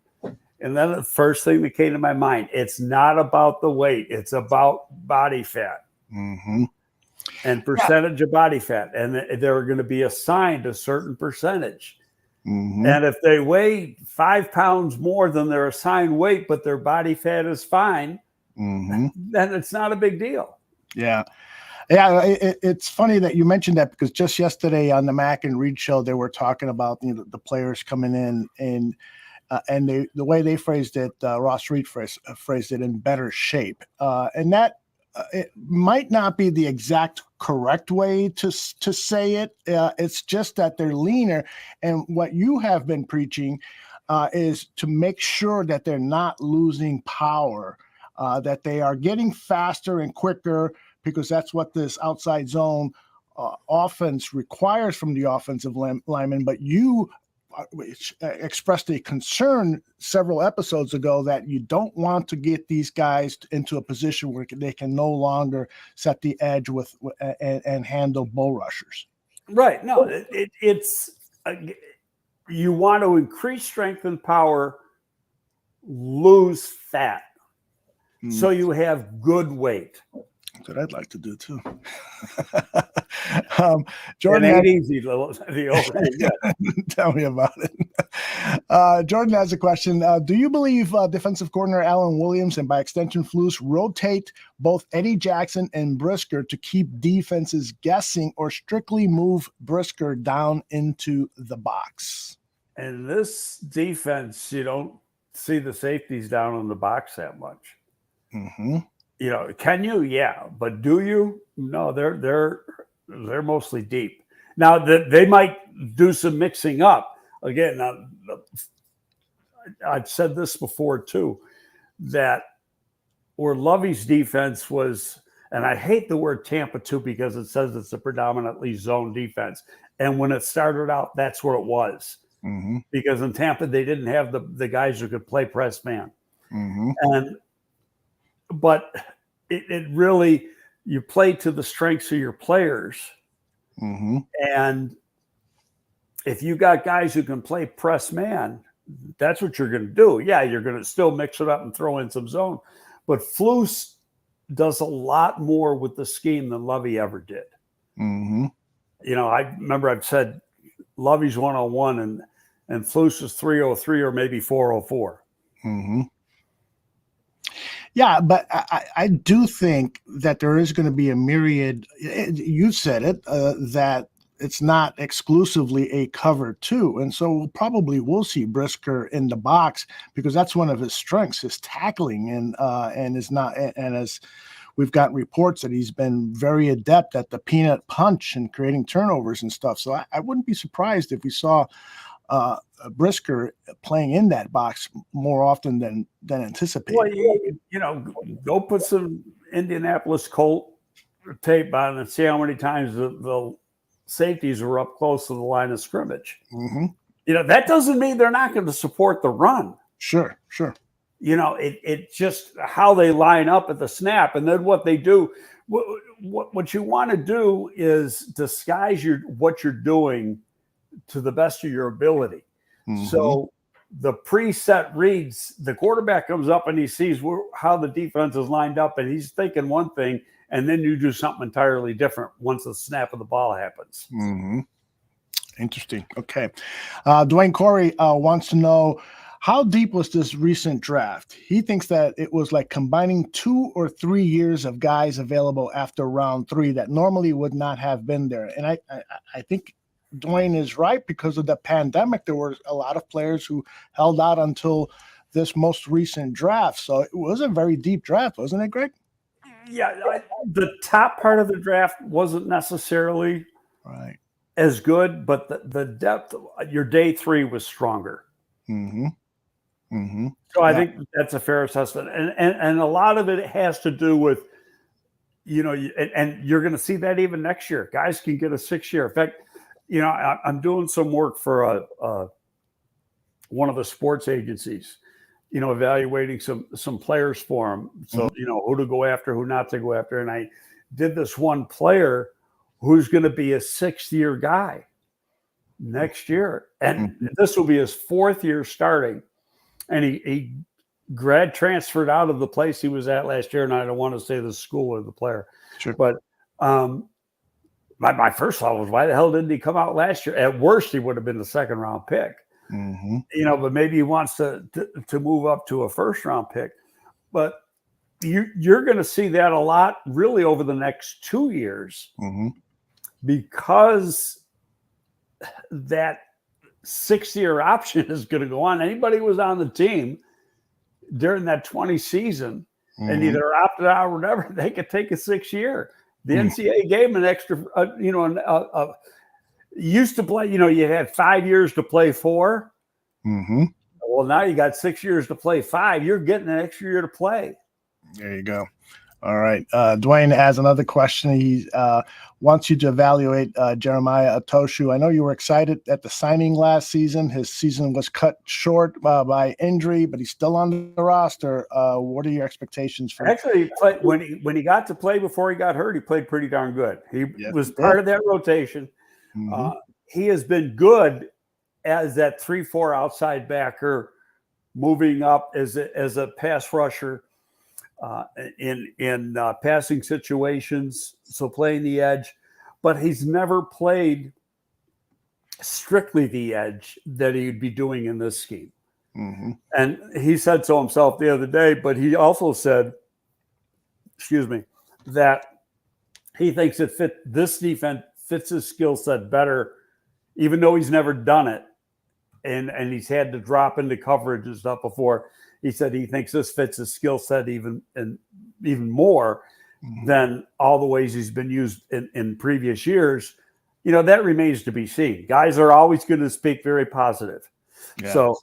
And then the first thing that came to my mind, it's not about the weight, it's about body fat and percentage of body fat. And they're going to be assigned a certain percentage. And if they weigh 5 pounds more than their assigned weight, but their body fat is fine, then it's not a big deal.
Yeah. Yeah, it's funny that you mentioned that, because just yesterday on the Mac and Reed show, they were talking about the players coming in and the way they phrased it, Ross Reed phrased it in better shape, and that it might not be the exact correct way to say it. It's just that they're leaner, and what you have been preaching is to make sure that they're not losing power, that they are getting faster and quicker, because that's what this outside zone offense requires from the offensive lineman. But you expressed a concern several episodes ago that you don't want to get these guys into a position where they can no longer set the edge and handle bull rushers.
Right. No, it's you want to increase strength and power, lose fat, so you have good weight.
That's what I'd like to do too.
Jordan, it ain't easy.
Tell me about it. Jordan has a question. Do you believe defensive coordinator Alan Williams, and by extension Flus, rotate both Eddie Jackson and Brisker to keep defenses guessing, or strictly move Brisker down into the box?
In this defense, you don't see the safeties down in the box that much. Can you? Yeah, but do you? No, they're mostly deep. Now they might do some mixing up. Again, I've said this before too, that where Lovey's defense was, and I hate the word Tampa too, because it says it's a predominantly zone defense. And when it started out, that's what it was. Because in Tampa, they didn't have the guys who could play press man. But it really, you play to the strengths of your players.
Mm-hmm.
And if you got guys who can play press man, that's what you're going to do. Yeah, you're going to still mix it up and throw in some zone. But Flus does a lot more with the scheme than Lovey ever did.
Mm-hmm.
You know, I remember I've said Lovey's 101 and Flus is 303 or maybe 404.
Mm-hmm. Yeah, but I do think that there is going to be a myriad. You said it, that it's not exclusively a cover two. And so we'll see Brisker in the box because that's one of his strengths, his tackling, and is not, and as we've gotten reports that he's been very adept at the peanut punch and creating turnovers and stuff. So I wouldn't be surprised if we saw Brisker playing in that box more often than anticipated.
Well, you know, go put some Indianapolis Colt tape on and see how many times the safeties were up close to the line of scrimmage.
Mm-hmm.
You know, that doesn't mean they're not going to support the run.
Sure.
You know, it just how they line up at the snap, and then what they do. What you want to do is disguise what you're doing to the best of your ability.
Mm-hmm.
So the preset reads, the quarterback comes up and he sees how the defense is lined up, and he's thinking one thing, and then you do something entirely different once the snap of the ball happens.
Mm-hmm. Interesting. Okay. Dwayne Corey wants to know, how deep was this recent draft? He thinks that it was like combining 2 or 3 years of guys available after round 3 that normally would not have been there. And I think Dwayne is right because of the pandemic. There were a lot of players who held out until this most recent draft. So it was a very deep draft, wasn't it, Greg?
Yeah, the top part of the draft wasn't necessarily
right
as good, but the depth, your day 3 was stronger.
Mm-hmm. Mm-hmm.
So I think that's a fair assessment. And a lot of it has to do with, you know, and you're going to see that even next year. Guys can get a 6-year. In fact, you know, I'm doing some work for one of the sports agencies, you know, evaluating some players for them. So, you know, who to go after, who not to go after. And I did this one player who's going to be a 6th-year guy next year. And this will be his 4th year starting. And he grad transferred out of the place he was at last year. And I don't want to say the school or the player.
Sure.
But my first thought was, why the hell didn't he come out last year? At worst, he would have been the 2nd-round pick.
Mm-hmm.
You know, but maybe he wants to move up to a 1st-round pick. But you're going to see that a lot really over the next 2 years because that 6-year option is going to go on. Anybody who was on the team during that 20 season and either opted out or whatever, they could take a 6-year. The NCAA gave him an extra, used to play, you know, you had 5 years to play 4.
Mm-hmm.
Well, now you got 6 years to play 5. You're getting an extra year to play.
There you go. All right. Dwayne has another question. He wants you to evaluate Jeremiah Atoshu. I know you were excited at the signing last season. His season was cut short by injury, but he's still on the roster. What are your expectations for?
Actually, when he got to play before he got hurt, he played pretty darn good. He was part of that rotation. He has been good as that 3-4 outside backer, moving up as a pass rusher. In passing situations, so playing the edge, but he's never played strictly the edge that he'd be doing in this scheme. And he said so himself the other day, but he also said, that he thinks this defense fits his skill set better, even though he's never done it. And he's had to drop into coverage and stuff before. He said he thinks this fits his skill set even more than all the ways he's been used in previous years. You know, that remains to be seen. Guys are always going to speak very positive. Yeah. So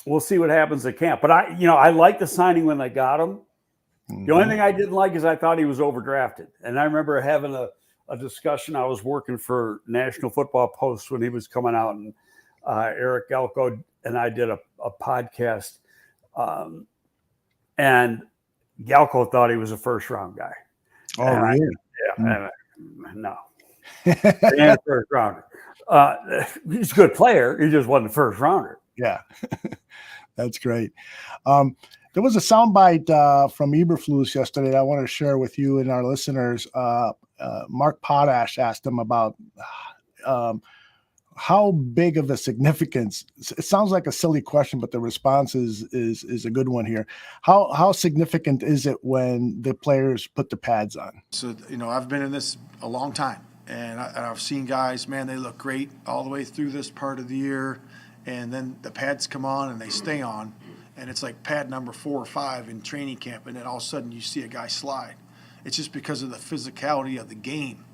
we'll see what happens at camp. But I like the signing when they got him. The only thing I didn't like is I thought he was overdrafted. And I remember having a discussion. I was working for National Football Post when he was coming out, and Eric Galko and I did a podcast. And Galco thought he was a first-round guy.
Oh,
And
really?
No. He ain't a first rounder. He's a good player. He just wasn't a first rounder.
Yeah. That's great. There was a soundbite from Eberflus yesterday that I want to share with you and our listeners. Mark Potash asked him about how big of a significance. It sounds like a silly question, but the response is a good one here. How significant is it when the players put the pads on?
So, I've been in this a long time, and I've seen guys, man, they look great all the way through this part of the year, and then the pads come on and they stay on, and it's like pad number 4 or 5 in training camp, and then all of a sudden you see a guy slide. It's just because of the physicality of the game.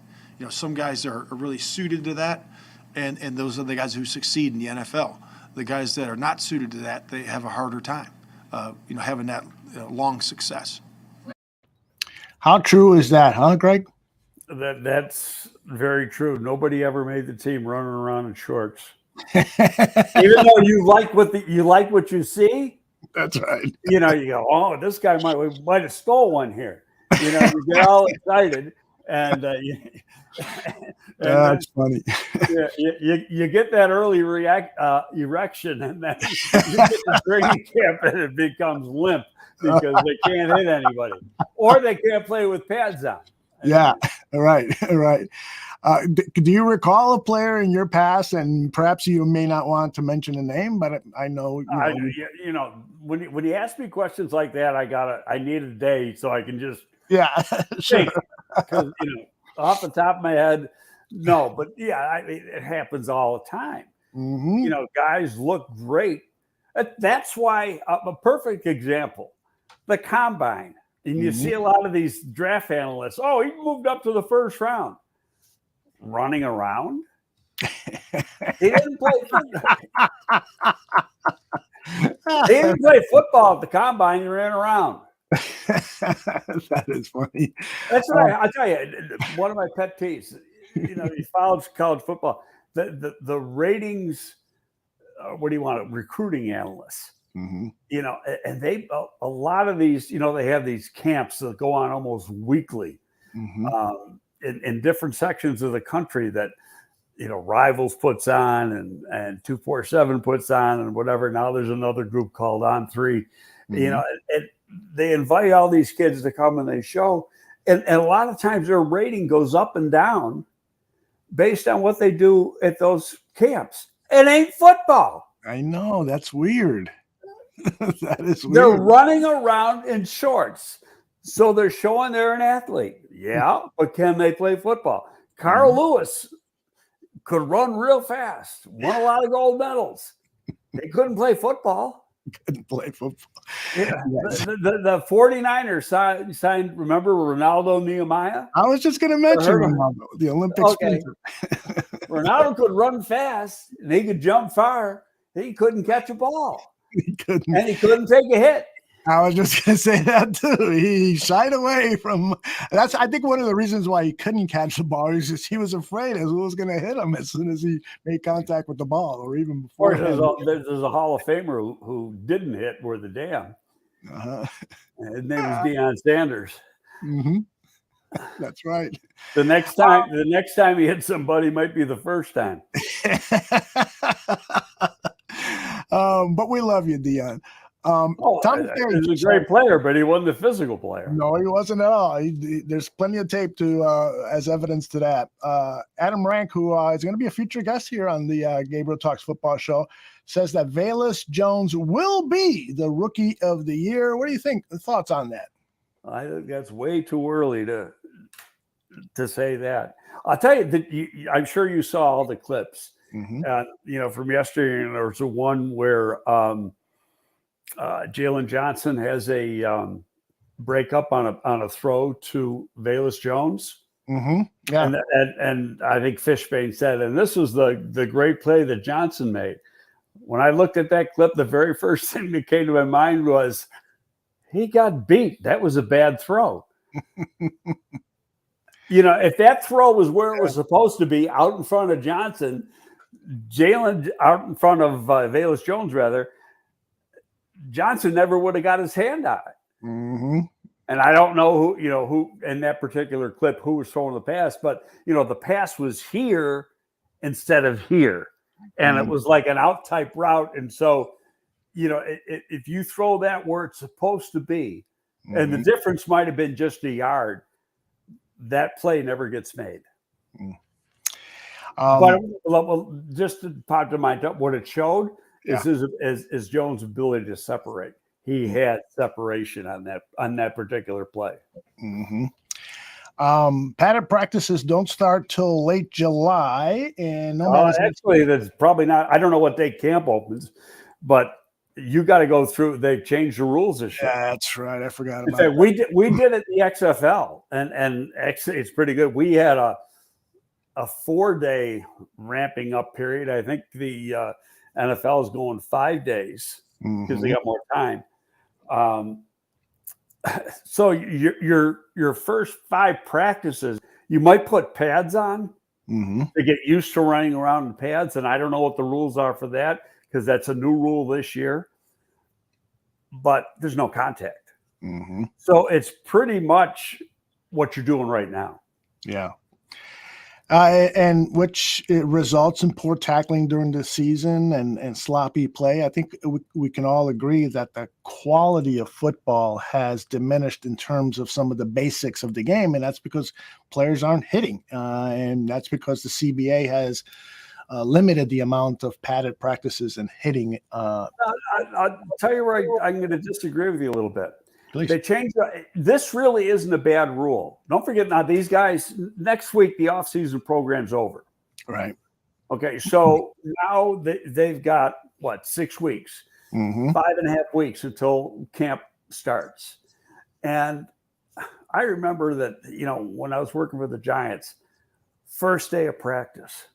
Some guys are really suited to that, and those are the guys who succeed in the NFL. The guys that are not suited to that, they have a harder time, having that long success.
How true is that, huh, Greg?
That's very true. Nobody ever made the team running around in shorts. Even though you like what you see.
That's right.
You go, oh, this guy might have stole one here. You get all excited, and
that's funny.
You get that early erection, and then you get to training camp, and it becomes limp because they can't hit anybody, or they can't play with pads on.
Yeah, right. Do you recall a player in your past, and perhaps you may not want to mention a name, but I know.
When you ask me questions like that, I need a day so I can just
sure.
Because off the top of my head, no, but it happens all the time.
Mm-hmm.
Guys look great. That's why a perfect example, the combine. And you see a lot of these draft analysts. Oh, he moved up to the first round. Running around? He didn't play football. He didn't play football at the combine. He ran around.
That is funny.
That's what I'll tell you. One of my pet peeves. He follows college football. The ratings. What do you want? Recruiting analysts.
Mm-hmm.
And they a lot of these. They have these camps that go on almost weekly, in different sections of the country that Rivals puts on and 247 puts on and whatever. Now there's another group called On 3. And they invite all these kids to come and they show, and a lot of times their rating goes up and down based on what they do at those camps. It ain't football.
I know, that's weird. That is weird.
They're running around in shorts, so they're showing they're an athlete. Yeah, but can they play football? Carl Lewis could run real fast, won a lot of gold medals. They couldn't play football.
Couldn't play football.
Yeah. Yes. The 49ers signed, remember Ronaldo Nehemiah?
I was just going to mention Ronaldo, the Olympic sprinter.
Ronaldo could run fast, and he could jump far. He couldn't catch a ball.
He couldn't.
And he couldn't take a hit.
I was just going to say that too. He shied away from. That's, I think, one of the reasons why he couldn't catch the ball is just he was afraid who was going to hit him as soon as he made contact with the ball, or even before.
There's a Hall of Famer who didn't hit worth the damn. His name was Deion Sanders.
Mm-hmm. That's right.
The next time he hit somebody might be the first time.
But we love you, Deion.
He's a great player, but he wasn't a physical player.
No, he wasn't at all. There's plenty of tape as evidence to that. Adam Rank, who is going to be a future guest here on the Gabriel Talks Football Show, says that Velus Jones will be the Rookie of the Year. What do you think? Thoughts on that? I
think that's way too early to say that. I'll tell you that I'm sure you saw all the clips. Mm-hmm. From yesterday, and there was one where Jalen Johnson has a breakup on a throw to Velus Jones.
Mm-hmm. Yeah.
And I think Fishbane said, and this was the great play that Johnson made. When I looked at that clip, the very first thing that came to my mind was, he got beat. That was a bad throw. If that throw was where it was supposed to be, out in front of Johnson, Jalen out in front of Velus Jones, rather, Johnson never would have got his hand on it.
Mm-hmm.
And I don't know who in that particular clip who was throwing the pass, but the pass was here instead of here, and it was like an out type route. And so, if you throw that where it's supposed to be, and the difference might have been just a yard, that play never gets made. But just to pop to mind, what it showed is Jones' ability to separate. He had separation on that particular play.
Padded practices don't start till late July, and
actually, that's probably not. I don't know what day camp opens, but you got to go through. They've changed the rules this year.
That's right. I forgot about
that. We did it in the XFL, and it's pretty good. We had a 4-day ramping up period. I think the NFL is going 5 days because they got more time. So your first 5 practices, you might put pads on to get used to running around in pads. And I don't know what the rules are for that because that's a new rule this year. But there's no contact. So it's pretty much what you're doing right now.
Yeah. And which results in poor tackling during the season and sloppy play. I think we can all agree that the quality of football has diminished in terms of some of the basics of the game, and that's because players aren't hitting, and that's because the CBA has limited the amount of padded practices and hitting.
I'll tell you where I'm going to disagree with you a little bit.
Please.
They changed. This really isn't a bad rule. Don't forget now, these guys, next week, the offseason program's over.
Right.
Okay. So now they've got 6 weeks, 5.5 weeks until camp starts. And I remember that, when I was working with the Giants, first day of practice,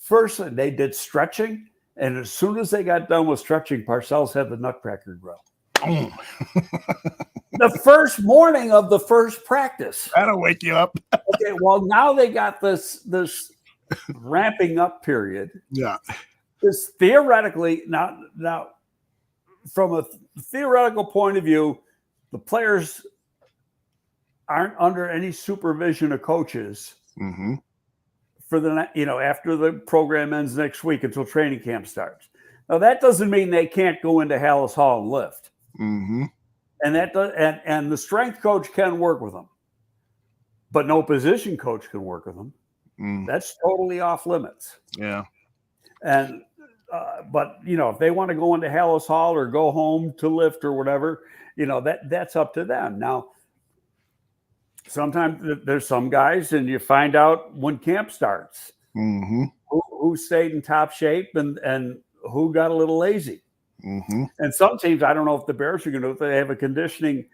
they did stretching. And as soon as they got done with stretching, Parcells had the nutcracker grill. The first morning of the first practice.
That'll wake you up.
Okay, well, now they got this ramping up period.
Yeah.
This theoretically, now from a theoretical point of view, the players aren't under any supervision of coaches for after the program ends next week until training camp starts. Now that doesn't mean they can't go into Hallis Hall and lift. And that does, and the strength coach can work with them, but no position coach can work with them. That's totally off limits.
Yeah.
And but if they want to go into Hallis Hall or go home to lift or whatever, that's up to them. Now, sometimes there's some guys, and you find out when camp starts who stayed in top shape and who got a little lazy. And some teams, I don't know if the Bears are going to do it. They have a conditioning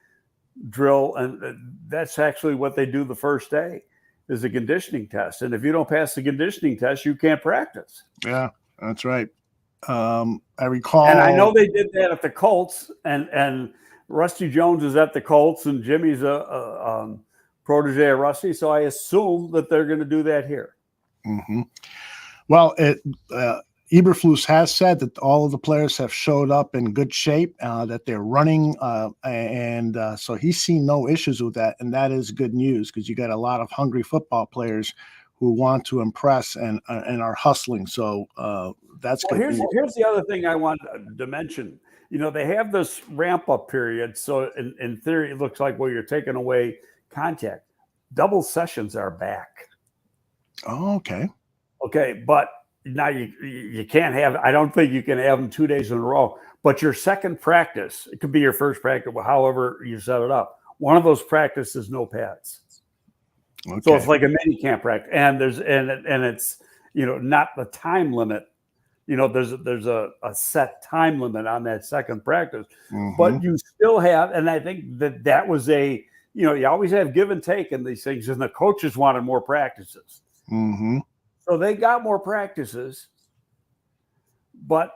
drill, and that's actually what they do the first day is a conditioning test. And if you don't pass the conditioning test, you can't practice.
Yeah, that's right. I recall,
and I know they did that at the Colts, and Rusty Jones is at the Colts, and Jimmy's a protege of Rusty. So I assume that they're going to do that here.
Well, Eberflus has said that all of the players have showed up in good shape, that they're running, and so he's seen no issues with that, and that is good news because you got a lot of hungry football players who want to impress and are hustling. So that's good.
Here's the other thing I want to mention. They have this ramp up period, so in theory, it looks like you're taking away contact. Double sessions are back.
Oh, okay.
Okay, but now you can't have. I don't think you can have them 2 days in a row. But your second practice, it could be your first practice, however you set it up. One of those practices, no pads.
Okay.
So it's like a mini camp practice, and it's not the time limit. There's a set time limit on that second practice, but you still have. And I think that was you always have give and take in these things, and the coaches wanted more practices. So they got more practices, but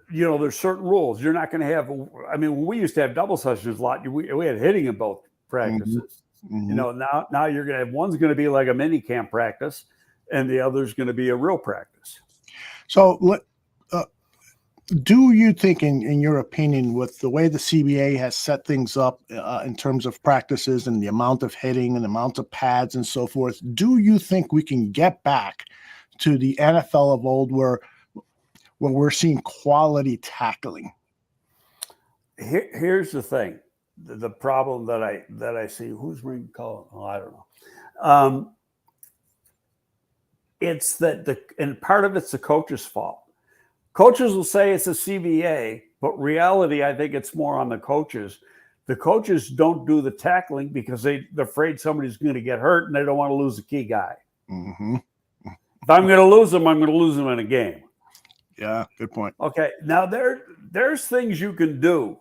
there's certain rules. You're not going to have. I mean, when we used to have double sessions a lot, we had hitting in both practices. Now you're going to have one's going to be like a mini camp practice, and the other's going to be a real practice.
So Do you think, in your opinion, with the way the CBA has set things up in terms of practices and the amount of hitting and the amount of pads and so forth, do you think we can get back to the NFL of old where we're seeing quality tackling?
Here's the thing, the problem that I see. Who's ring calling? Oh, I don't know. It's that and part of it's the coach's fault. Coaches will say it's a CBA, but reality, I think it's more on the coaches. The coaches don't do the tackling because they're afraid somebody's going to get hurt and they don't want to lose a key guy.
Mm-hmm.
If I'm going to lose them, I'm going to lose them in a game.
Yeah, good point.
Okay, now there's things you can do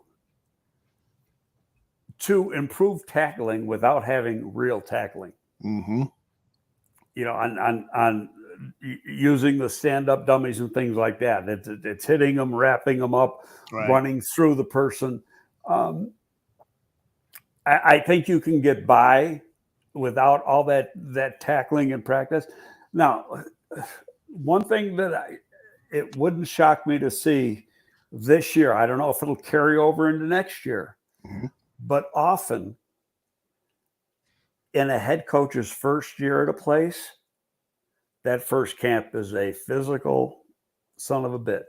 to improve tackling without having real tackling.
Mm-hmm.
You know, on using the stand-up dummies and things like that. It's hitting them, wrapping them up,
Right.
running through the person. I think you can get by without all that tackling in practice. Now, one thing that it wouldn't shock me to see this year, I don't know if it'll carry over into next year,
Mm-hmm.
but often in a head coach's first year at a place, that first camp is a physical son of a bitch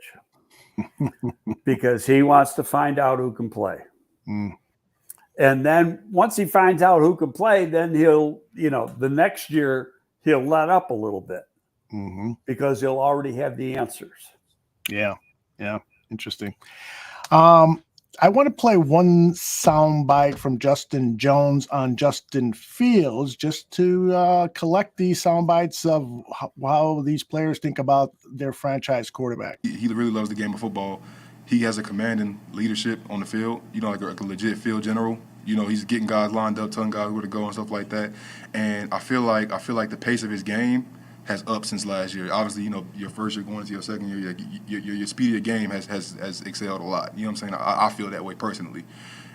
because he wants to find out who can play.
Mm.
And then once he finds out who can play, then he'll, the next year he'll let up a little bit because he'll already have the answers.
Yeah. Yeah. Interesting. I want to play one soundbite from Justin Jones on Justin Fields just to collect these soundbites of how these players think about their franchise quarterback.
He really loves the game of football. He has a commanding leadership on the field, like a legit field general. He's getting guys lined up, telling guys where to go and stuff like that. And I feel like the pace of his game has upped since last year. Obviously, your first year going into your second year, your speed of your game has excelled a lot. You know what I'm saying? I feel that way personally.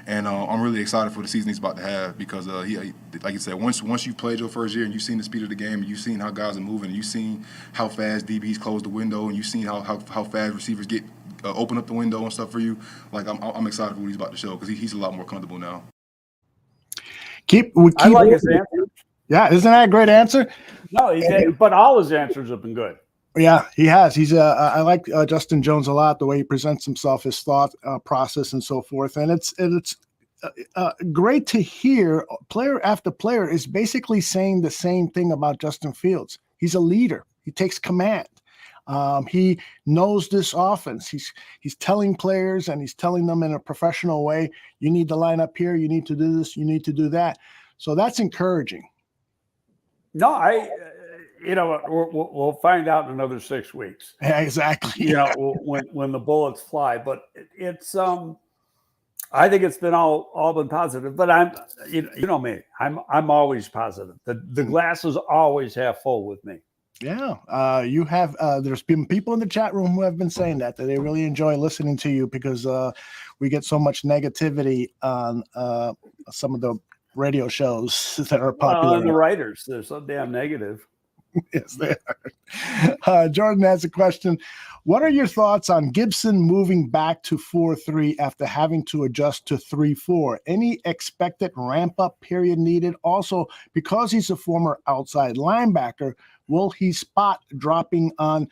And I'm really excited for the season he's about to have because, he, like you said, once you've played your first year and you've seen the speed of the game and you've seen how guys are moving and you've seen how fast DBs close the window and you've seen how fast receivers get open up the window and stuff for you, like I'm excited for what he's about to show because he's a lot more comfortable now.
I like his answer.
Yeah, isn't that a great answer?
No, but all his answers have been good.
Yeah, he has. I like Justin Jones a lot, the way he presents himself, his thought process, and so forth. And it's great to hear player after player is basically saying the same thing about Justin Fields. He's a leader. He takes command. He knows this offense. He's telling players and he's telling them in a professional way, you need to line up here, you need to do this, you need to do that. So that's encouraging.
No, we'll find out in another 6 weeks.
Yeah, exactly.
When the bullets fly. But it's I think it's been all been positive. But I'm me, I'm always positive. The glass is always half full with me.
Yeah, you have. There's been people in the chat room who have been saying that they really enjoy listening to you because we get so much negativity on some of the radio shows that are popular.
Well, and the writers, they're so damn negative.
Yes, they are. Jordan has a question. What are your thoughts on Gibson moving back to 4-3 after having to adjust to 3-4? Any expected ramp-up period needed? Also, because he's a former outside linebacker, will he spot dropping on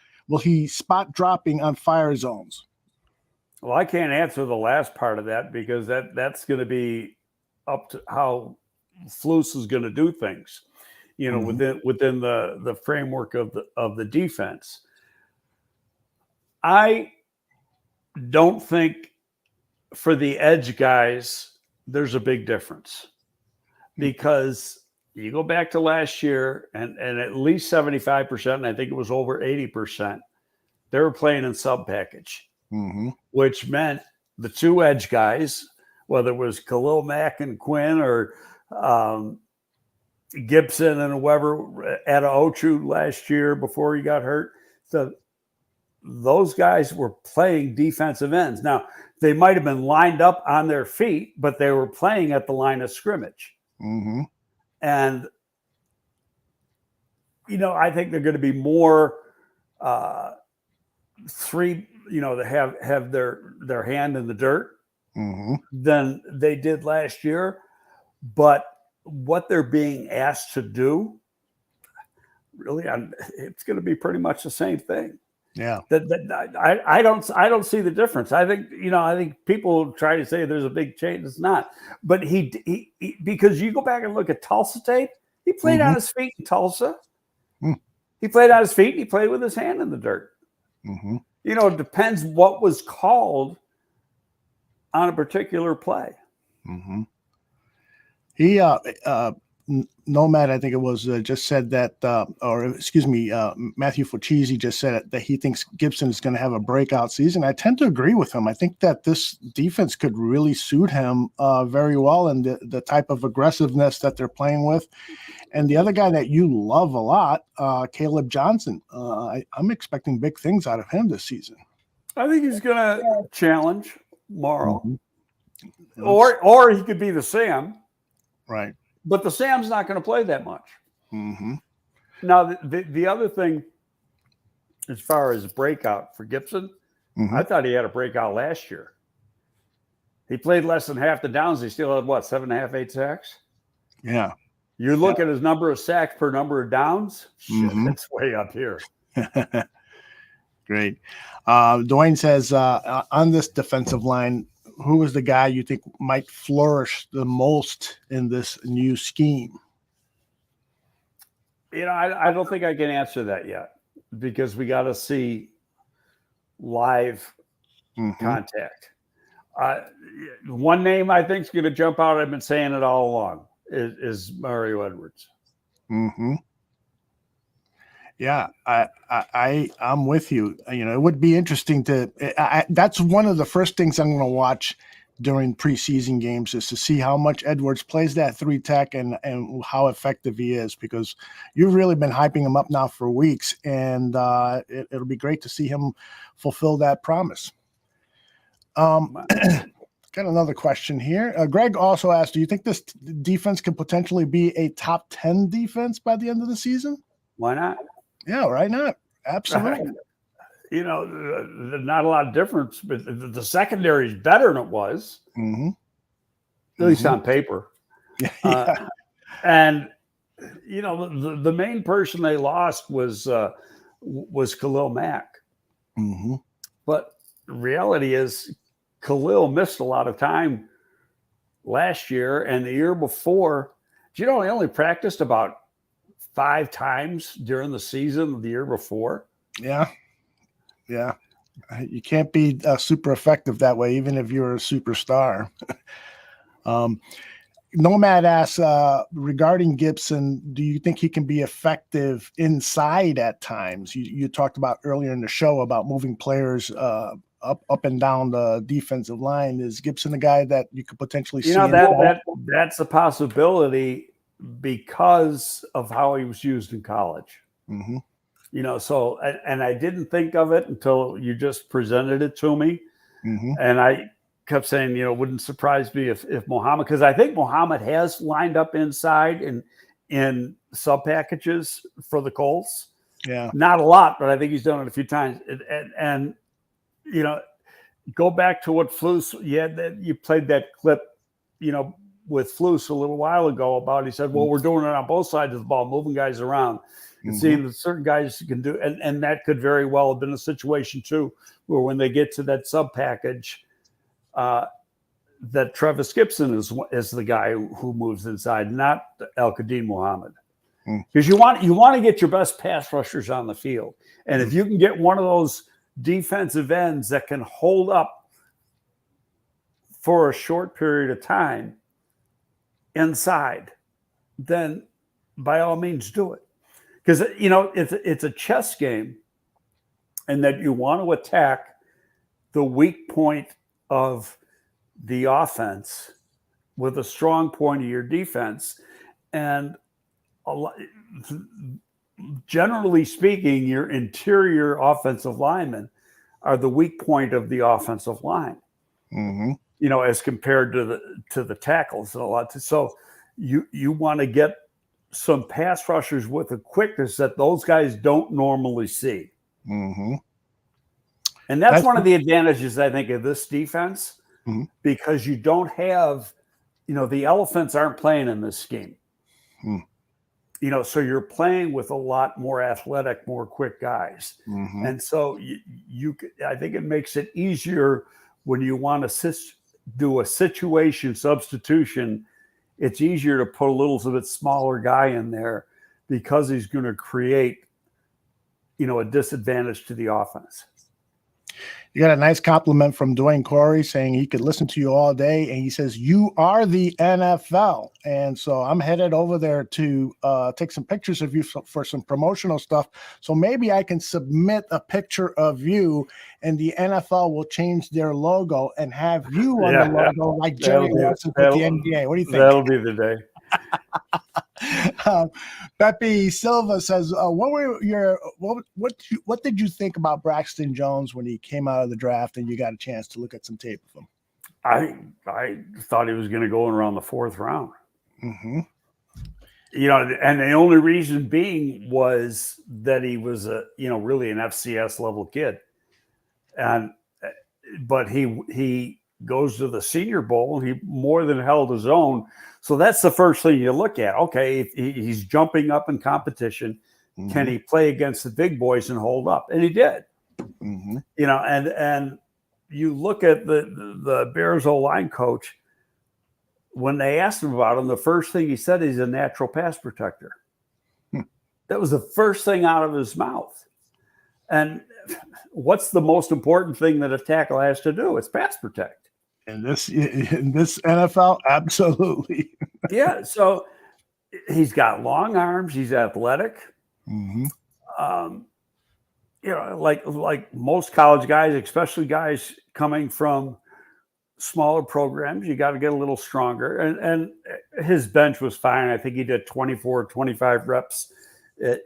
fire zones?
Well, I can't answer the last part of that because that's going to be up to how Flus is going to do things, within the framework of the defense. I don't think for the edge guys there's a big difference because you go back to last year and at least 75%, and I think it was over 80%, they were playing in sub package, which meant the two edge guys, whether it was Khalil Mack and Quinn or Gibson and whoever at Ochu last year before he got hurt. So those guys were playing defensive ends. Now, they might have been lined up on their feet, but they were playing at the line of scrimmage. And, I think they're going to be more three, to have their hand in the dirt
Mm-hmm.
than they did last year. But what they're being asked to do, really, it's going to be pretty much the same thing.
Yeah.
I don't see the difference. I think people try to say there's a big change. It's not. But he because you go back and look at Tulsa tape, he played on his feet in Tulsa.
Mm.
He played on his feet. He played with his hand in the dirt.
Mm-hmm.
It depends what was called on a particular play.
Mm-hmm. He Nomad, I think it was, just said that, Matthew Fuchisi just said that he thinks Gibson is going to have a breakout season. I tend to agree with him. I think that this defense could really suit him very well, and the type of aggressiveness that they're playing with. And the other guy that you love a lot, Caleb Johnson, I'm expecting big things out of him this season.
I think he's going to challenge Morrow,
Mm-hmm.
or he could be the Sam.
Right.
But the Sam's not going to play that much.
Mm-hmm.
Now, the other thing, as far as breakout for Gibson,
Mm-hmm.
I thought he had a breakout last year. He played less than half the downs. He still had, 7.5, 8 sacks?
Yeah.
You look at his number of sacks per number of downs, it's way up here.
Great. Dwayne says, on this defensive line, who is the guy you think might flourish the most in this new scheme?
I don't think I can answer that yet because we got to see live contact. One name I think is going to jump out, I've been saying it all along, is Mario Edwards.
Mm-hmm. Yeah, I'm with you. It would be interesting that's one of the first things I'm going to watch during preseason games is to see how much Edwards plays that 3-tech and how effective he is, because you've really been hyping him up now for weeks, and it'll be great to see him fulfill that promise. Got another question here. Greg also asked, do you think this defense could potentially be a top 10 defense by the end of the season?
Why not?
Yeah, why not? Absolutely.
Not a lot of difference, but the secondary is better than it was, at least on paper.
Yeah.
And the main person they lost was Khalil Mack.
Mm-hmm.
But the reality is, Khalil missed a lot of time last year and the year before. He only practiced about 5 times during the season the year before.
Yeah. You can't be super effective that way, even if you're a superstar. Nomad asks, regarding Gibson, do you think he can be effective inside at times? You talked about earlier in the show about moving players up and down the defensive line. Is Gibson a guy that you could potentially see?
That's a possibility because of how he was used in college.
Mm-hmm.
So, and I didn't think of it until you just presented it to me.
Mm-hmm.
And I kept saying, wouldn't surprise me if Muhammad, because I think Muhammad has lined up inside in sub packages for the Colts.
Yeah.
Not a lot, but I think he's done it a few times. And go back to what Flus, you played that clip, with Flus a little while ago about, he said, well, we're doing it on both sides of the ball, moving guys around and seeing that certain guys can do, and that could very well have been a situation too, where when they get to that sub package, that Travis Gibson is the guy who moves inside, not El-Qadim Muhammad. Because you want to get your best pass rushers on the field. And if you can get one of those defensive ends that can hold up for a short period of time inside, then by all means do it. Because it's a chess game, and that you want to attack the weak point of the offense with a strong point of your defense. And generally speaking, your interior offensive linemen are the weak point of the offensive line. As compared to the tackles and a lot. So you want to get some pass rushers with a quickness that those guys don't normally see. And that's one of the advantages, I think, of this defense, because you don't have, the elephants aren't playing in this scheme. So you're playing with a lot more athletic, more quick guys. And so I think it makes it easier when you want to do a situation substitution. It's easier to put a little bit smaller guy in there because he's going to create, a disadvantage to the offense.
You got a nice compliment from Dwayne Corey saying he could listen to you all day. And he says, you are the NFL. And so I'm headed over there to take some pictures of you for some promotional stuff. So maybe I can submit a picture of you and the NFL will change their logo and have you on the logo like Jerry Wesson with the NBA. What do you think?
That'll be the day.
Pepe Silva says, what did you think about Braxton Jones when he came out of the draft and you got a chance to look at some tape of him?
I thought he was going to go in around the 4th round. And the only reason being was that he was really an FCS level kid. But he goes to the Senior Bowl and he more than held his own. So that's the first thing you look at. Okay, if he's jumping up in competition. Can he play against the big boys and hold up? And he did. And you look at the Bears O-line coach, when they asked him about him, the first thing he said, he's a natural pass protector. That was the first thing out of his mouth. And what's the most important thing that a tackle has to do? It's pass protect.
In this NFL, absolutely.
Yeah, so he's got long arms. He's athletic. Like most college guys, especially guys coming from smaller programs, you got to get a little stronger. And his bench was fine. I think he did 24, 25 reps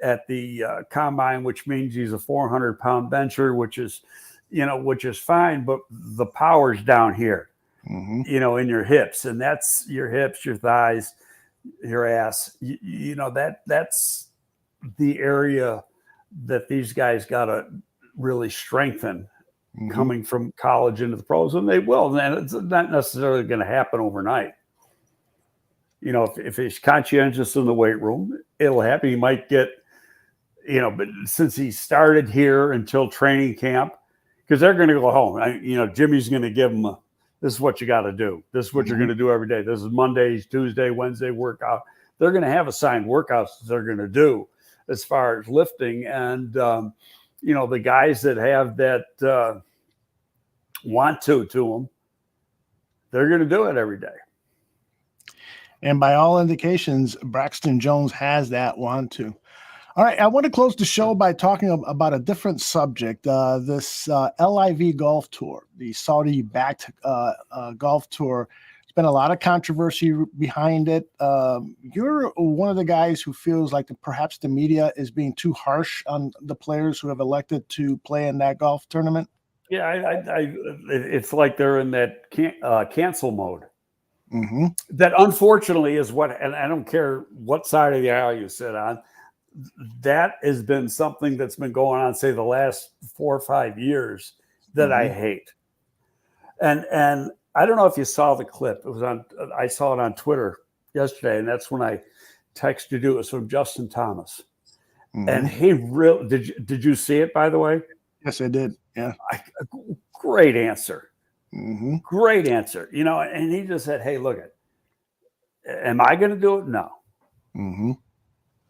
at the combine, which means he's a 400-pound bencher, which is fine. But the power's down here, in your hips, and that's your hips, your thighs, your ass. That's the area that these guys got to really strengthen coming from college into the pros, and they will. And it's not necessarily going to happen overnight. If he's conscientious in the weight room, it'll happen. He might get, but since he started here until training camp, because they're going to go home. Jimmy's going to give him this is what you got to do. This is what you're going to do every day. This is Monday, Tuesday, Wednesday workout. They're going to have assigned workouts that they're going to do as far as lifting. And, the guys that have that want to them, they're going to do it every day.
And by all indications, Braxton Jones has that want to. All right, I want to close the show by talking about a different subject. This LIV Golf Tour, the Saudi-backed golf tour. There's been a lot of controversy behind it. You're one of the guys who feels like perhaps the media is being too harsh on the players who have elected to play in that golf tournament.
Yeah, it's like they're in that cancel mode. That unfortunately is what, and I don't care what side of the aisle you sit on, that has been something that's been going on, say, the last 4 or 5 years that I hate. And I don't know if you saw the clip. I saw it on Twitter yesterday, and that's when I texted you. It was from Justin Thomas. And he really did you see it, by the way?
Yes, I did. Yeah.
Great answer. Great answer. And he just said, hey, look, am I going to do it? No.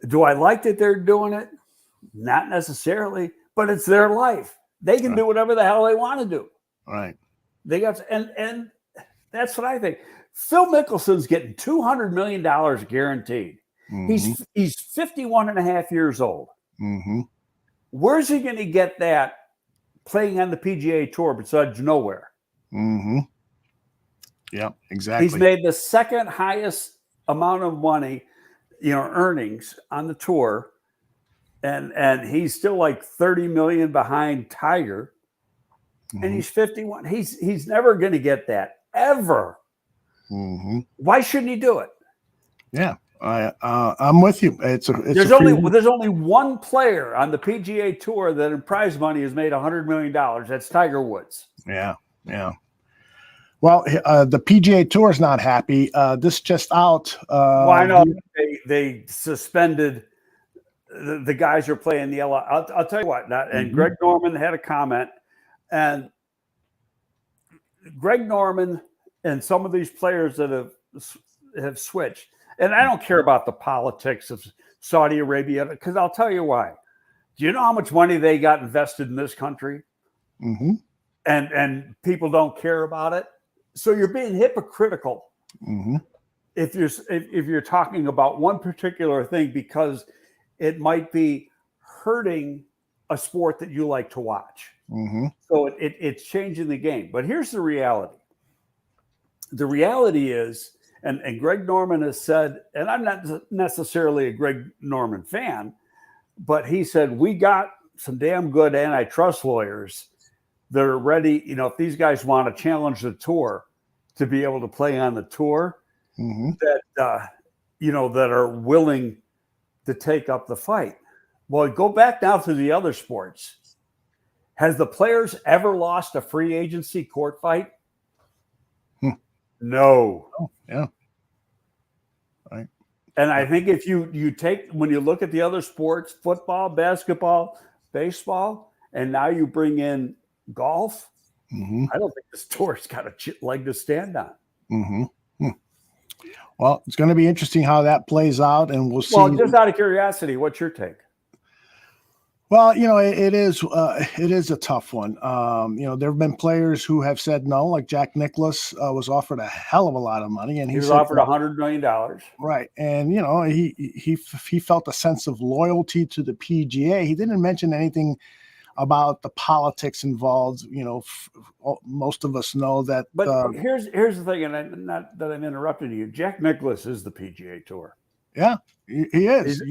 Do I like that they're doing it? Not necessarily, but it's their life. They can do whatever the hell they want to do.
Right.
They got, and that's what I think. Phil Mickelson's getting $200 million guaranteed. He's 51 and a half years old. Where's he going to get that playing on the PGA Tour besides nowhere?
Yeah, exactly.
He's made the second highest amount of money, earnings on the tour, and he's still like 30 million behind Tiger, and he's 51. He's never going to get that ever. Why shouldn't he do it?
Yeah, I'm with you.
There's only one player on the PGA Tour that in prize money has made $100 million. That's Tiger Woods.
Yeah. Well, the PGA Tour is not happy. This just out.
Well, I know they suspended the guys who are playing the LA. I'll tell you what. And Greg Norman had a comment, and Greg Norman and some of these players that have switched. And I don't care about the politics of Saudi Arabia, because I'll tell you why. Do you know how much money they got invested in this country?
Mm-hmm.
And people don't care about it. So you're being hypocritical if you're talking about one particular thing, because it might be hurting a sport that you like to watch. So it's changing the game. But here's the reality. The reality is, and Greg Norman has said, and I'm not necessarily a Greg Norman fan, but he said, we got some damn good antitrust lawyers that are ready. If these guys want to challenge the tour to be able to play on the tour, that are willing to take up the fight. Well, go back now to the other sports. Has the players ever lost a free agency court fight? No.
Oh, yeah. Right.
And I think if when you look at the other sports, football, basketball, baseball, and now you bring in golf, I don't think this tour's got a leg to stand on.
Well, it's going to be interesting how that plays out, and we'll see.
Well, just out of curiosity, what's your take?
Well, it is a tough one. There have been players who have said no, like Jack Nicklaus was offered a hell of a lot of money, and
he was offered $100 million.
Right, and he felt a sense of loyalty to the PGA. He didn't mention anything about the politics involved. Most of us know that.
But here's the thing, and not that I'm interrupting you. Jack Nicklaus is the PGA Tour.
Yeah, he is.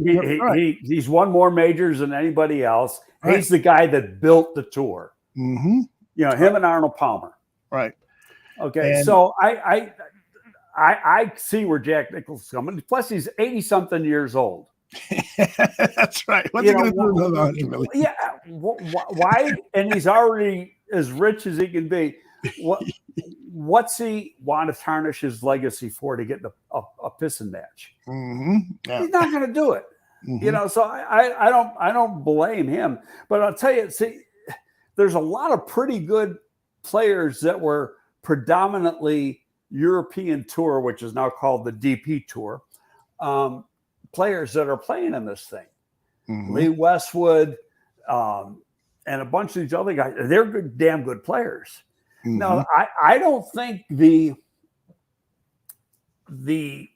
He's won more majors than anybody else.
Right.
He's the guy that built the tour. Him and Arnold Palmer.
Right.
Okay. So I see where Jack Nicklaus is coming. Plus, he's 80-something years old.
That's right. What's he going to do with another $100 million?
Yeah. Why? And he's already as rich as he can be. What's he want to tarnish his legacy for, to get a pissing match?
Yeah.
He's not going to do it. So I don't blame him. But I'll tell you, there's a lot of pretty good players that were predominantly European Tour, which is now called the DP Tour, players that are playing in this thing. Lee Westwood and a bunch of these other guys, they're damn good players. No, I don't think the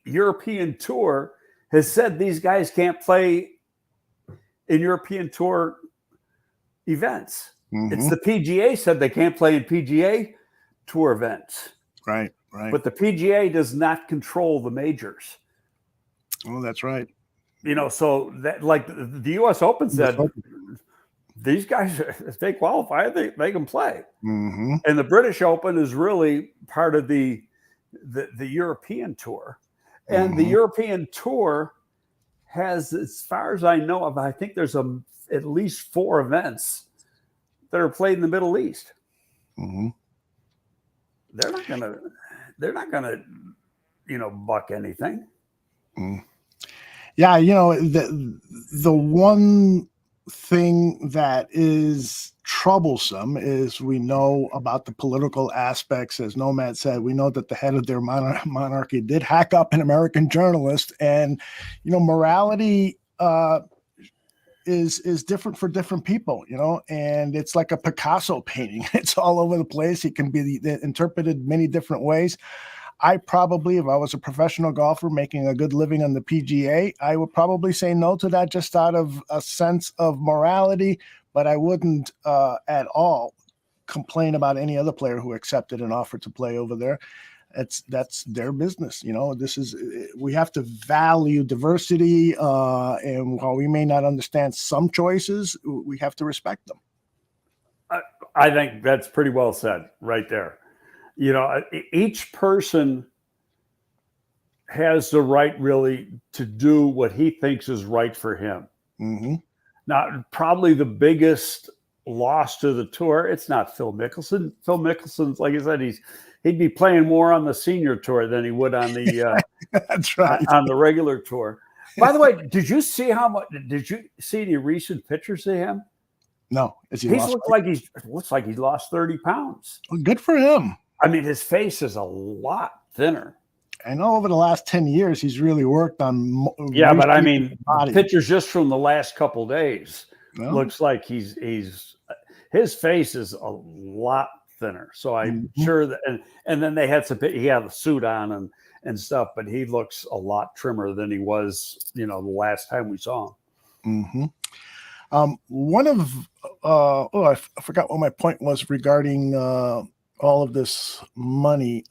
European Tour has said these guys can't play in European Tour events. It's the PGA said they can't play in PGA Tour events.
Right.
But the PGA does not control the majors.
Oh, that's right.
So that, like the U.S. Open said, these guys, if they qualify, they can play. And the British Open is really part of the European Tour. And the European Tour has, as far as I know of, I think there's at least 4 events that are played in the Middle East. They're not gonna buck anything.
Yeah, the one thing that is troublesome is we know about the political aspects. As Nomad said, we know that the head of their monarchy did hack up an American journalist, and morality is different for different people, and it's like a Picasso painting. It's all over the place. It can be interpreted many different ways. I probably, if I was a professional golfer making a good living on the PGA, I would probably say no to that, just out of a sense of morality, but I wouldn't at all complain about any other player who accepted an offer to play over there. That's their business. We have to value diversity, and while we may not understand some choices, we have to respect them.
I think that's pretty well said right there. Each person has the right really to do what he thinks is right for him.
Mm-hmm.
Now, probably the biggest loss to the tour, it's not Phil Mickelson. Phil Mickelson's, like I said, he'd be playing more on the senior tour than he would on the
That's right.
on the regular tour. By the way, did you see any recent pictures of him?
No, is he
He
lost
looks like he's lost 30 pounds.
weight? Good for him.
I mean, his face is a lot thinner.
I know over the last 10 years, he's really worked on.
Yeah, but I mean,
body.
pictures just from the last couple days
Well,
looks like his face is a lot thinner. So I'm sure that, and then they had he had the suit on and stuff, but he looks a lot trimmer than he was, the last time we saw him.
Mm-hmm. One of I forgot what my point was regarding all of this money.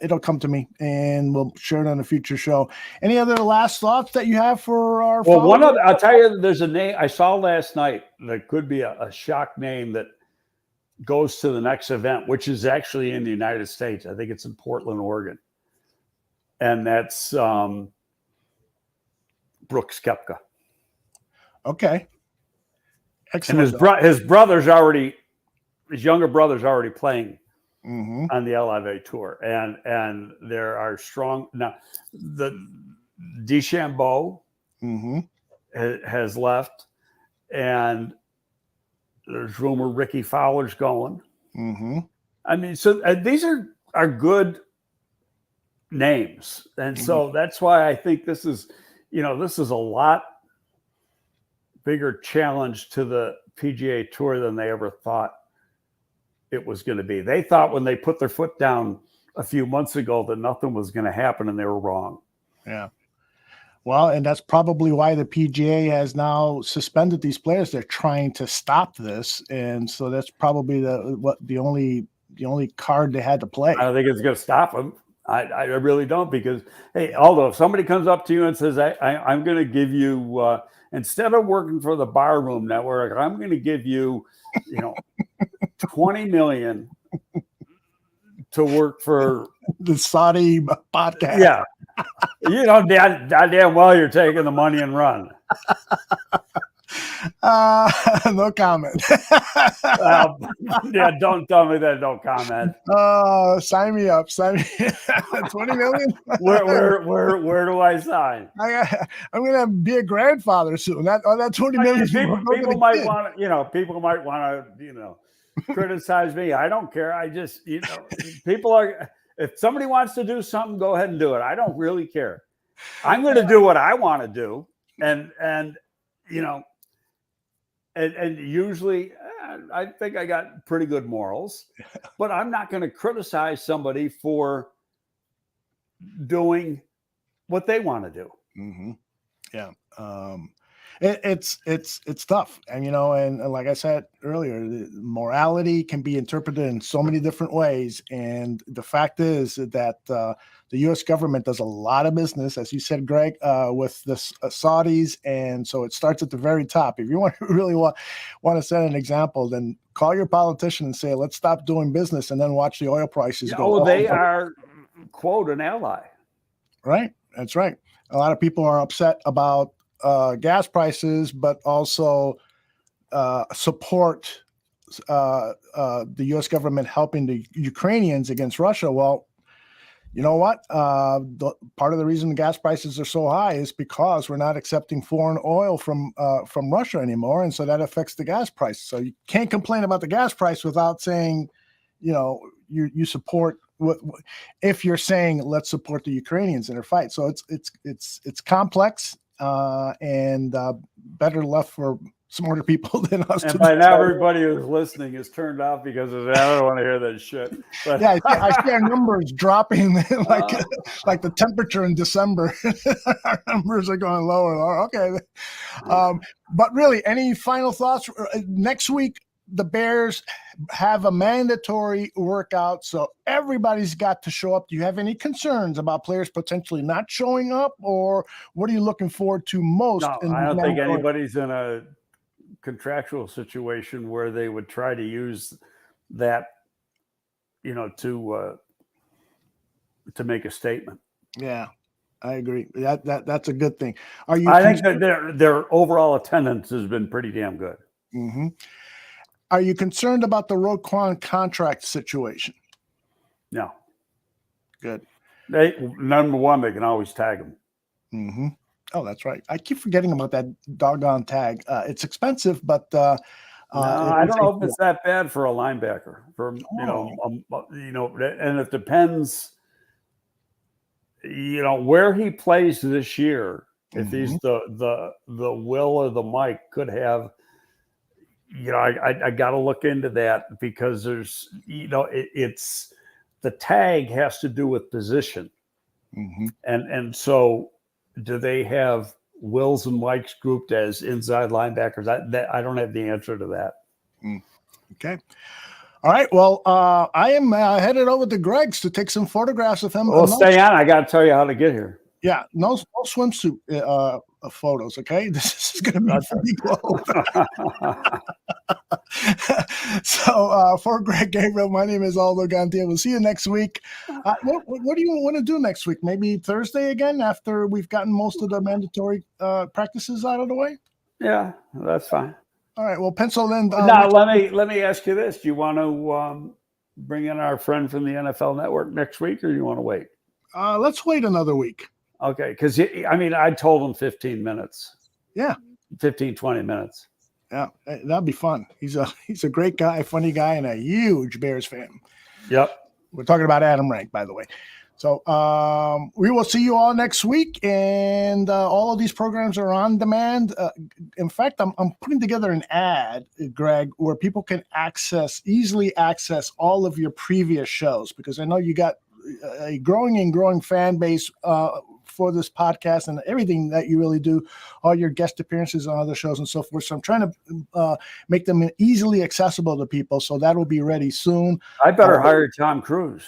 It'll come to me, and we'll share it on a future show. Any other last thoughts that you have for our?
Well, I'll tell you, there's a name I saw last night that could be a shock name that goes to the next event, which is actually in the United States. I think it's in Portland, Oregon, and that's Brooks Koepka.
Okay. Excellent.
And his younger brother's already playing on the LIV tour, and there are strong now. The DeChambeau has left, and there's rumor Ricky Fowler's going. I mean, so these are good names, and so that's why I think this is a lot bigger challenge to the PGA Tour than they ever thought it was going to be. They thought when they put their foot down a few months ago that nothing was going to happen, and they were wrong.
Yeah. Well, and that's probably why the PGA has now suspended these players. They're trying to stop this, and so that's probably the only card they had to play.
I don't think it's going to stop them. I really don't, because hey, although if somebody comes up to you and says, I'm going to give you instead of working for the Barroom Network, I'm going to give you, $20 million to work for
the Saudi podcast.
Yeah. Damn well you're taking the money and run.
No comment.
Yeah, don't tell me that. Don't comment.
Sign me up. Sign me. 20 million.
Where do I sign?
I'm gonna be a grandfather soon. That 20 million.
People might want to. Criticize me. I don't care. I just people are. If somebody wants to do something, go ahead and do it. I don't really care. I'm going to do what I want to do, and usually I think I got pretty good morals, but I'm not going to criticize somebody for doing what they want to do.
Yeah. It's tough. And, and like I said earlier, morality can be interpreted in so many different ways. And the fact is that the U.S. government does a lot of business, as you said, Greg, with the Saudis. And so it starts at the very top. If you really want to set an example, then call your politician and say, let's stop doing business, and then watch the oil prices go.
Oh, they are, quote, an ally.
Right. That's right. A lot of people are upset about gas prices, but also support the U.S. government helping the Ukrainians against Russia. Well, you know what? Part of the reason the gas prices are so high is because we're not accepting foreign oil from Russia anymore, and so that affects the gas price. So you can't complain about the gas price without saying, you support. If you're saying let's support the Ukrainians in their fight, so it's complex. And better left for smarter people than us.
And by now, everybody who's listening is turned off because of that. I don't want to hear that shit. But
yeah, I see our numbers dropping like the temperature in December. Our numbers are going lower and lower. Okay. But really, any final thoughts? Next week, the Bears have a mandatory workout, so everybody's got to show up. Do you have any concerns about players potentially not showing up, or what are you looking forward to most?
No, I don't think anybody's in a contractual situation where they would try to use that, to make a statement.
Yeah, I agree. That's a good thing. Are you?
I think that their overall attendance has been pretty damn good.
Mm-hmm. Are you concerned about the Roquan contract situation?
No.
Good.
Number one, they can always tag them.
Mm-hmm. Oh, that's right. I keep forgetting about that doggone tag. It's expensive, but
No, I don't know if it's that bad for a linebacker. And it depends. Where he plays this year. If he's the Will or the Mike, could have. I got to look into that because there's, it's the tag has to do with position, and so do they have Wills and Mikes grouped as inside linebackers? I don't have the answer to that.
Okay. All right. Well, I am headed over to Greg's to take some photographs of him.
Well, stay on. I got to tell you how to get here.
Yeah, no swimsuit photos. Okay, this is going to be pretty close. So for Greg Gabriel, my name is Aldo Gandia. We'll see you next week. What do you want to do next week? Maybe Thursday again after we've gotten most of the mandatory practices out of the way.
Yeah, that's fine.
All right. Well, pencil in.
Now let me ask you this: do you want to bring in our friend from the NFL Network next week, or do you want to wait?
Let's wait another week.
Okay, because I told him 15 minutes.
Yeah.
15, 20 minutes.
Yeah, that'd be fun. He's a great guy, funny guy, and a huge Bears fan.
Yep.
We're talking about Adam Rank, by the way. So we will see you all next week, and all of these programs are on demand. In fact, I'm putting together an ad, Greg, where people can easily access all of your previous shows, because I know you got a growing fan base for this podcast and everything that you really do, all your guest appearances on other shows and so forth. So I'm trying to make them easily accessible to people. So that will be ready soon.
I better hire Tom Cruise.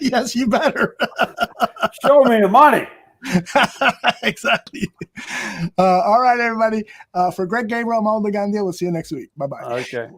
Yes, you better.
Show me the money.
Exactly. All right, everybody. For Greg Gabriel, I'm Aldo Gandia. We'll see you next week. Bye-bye.
Okay.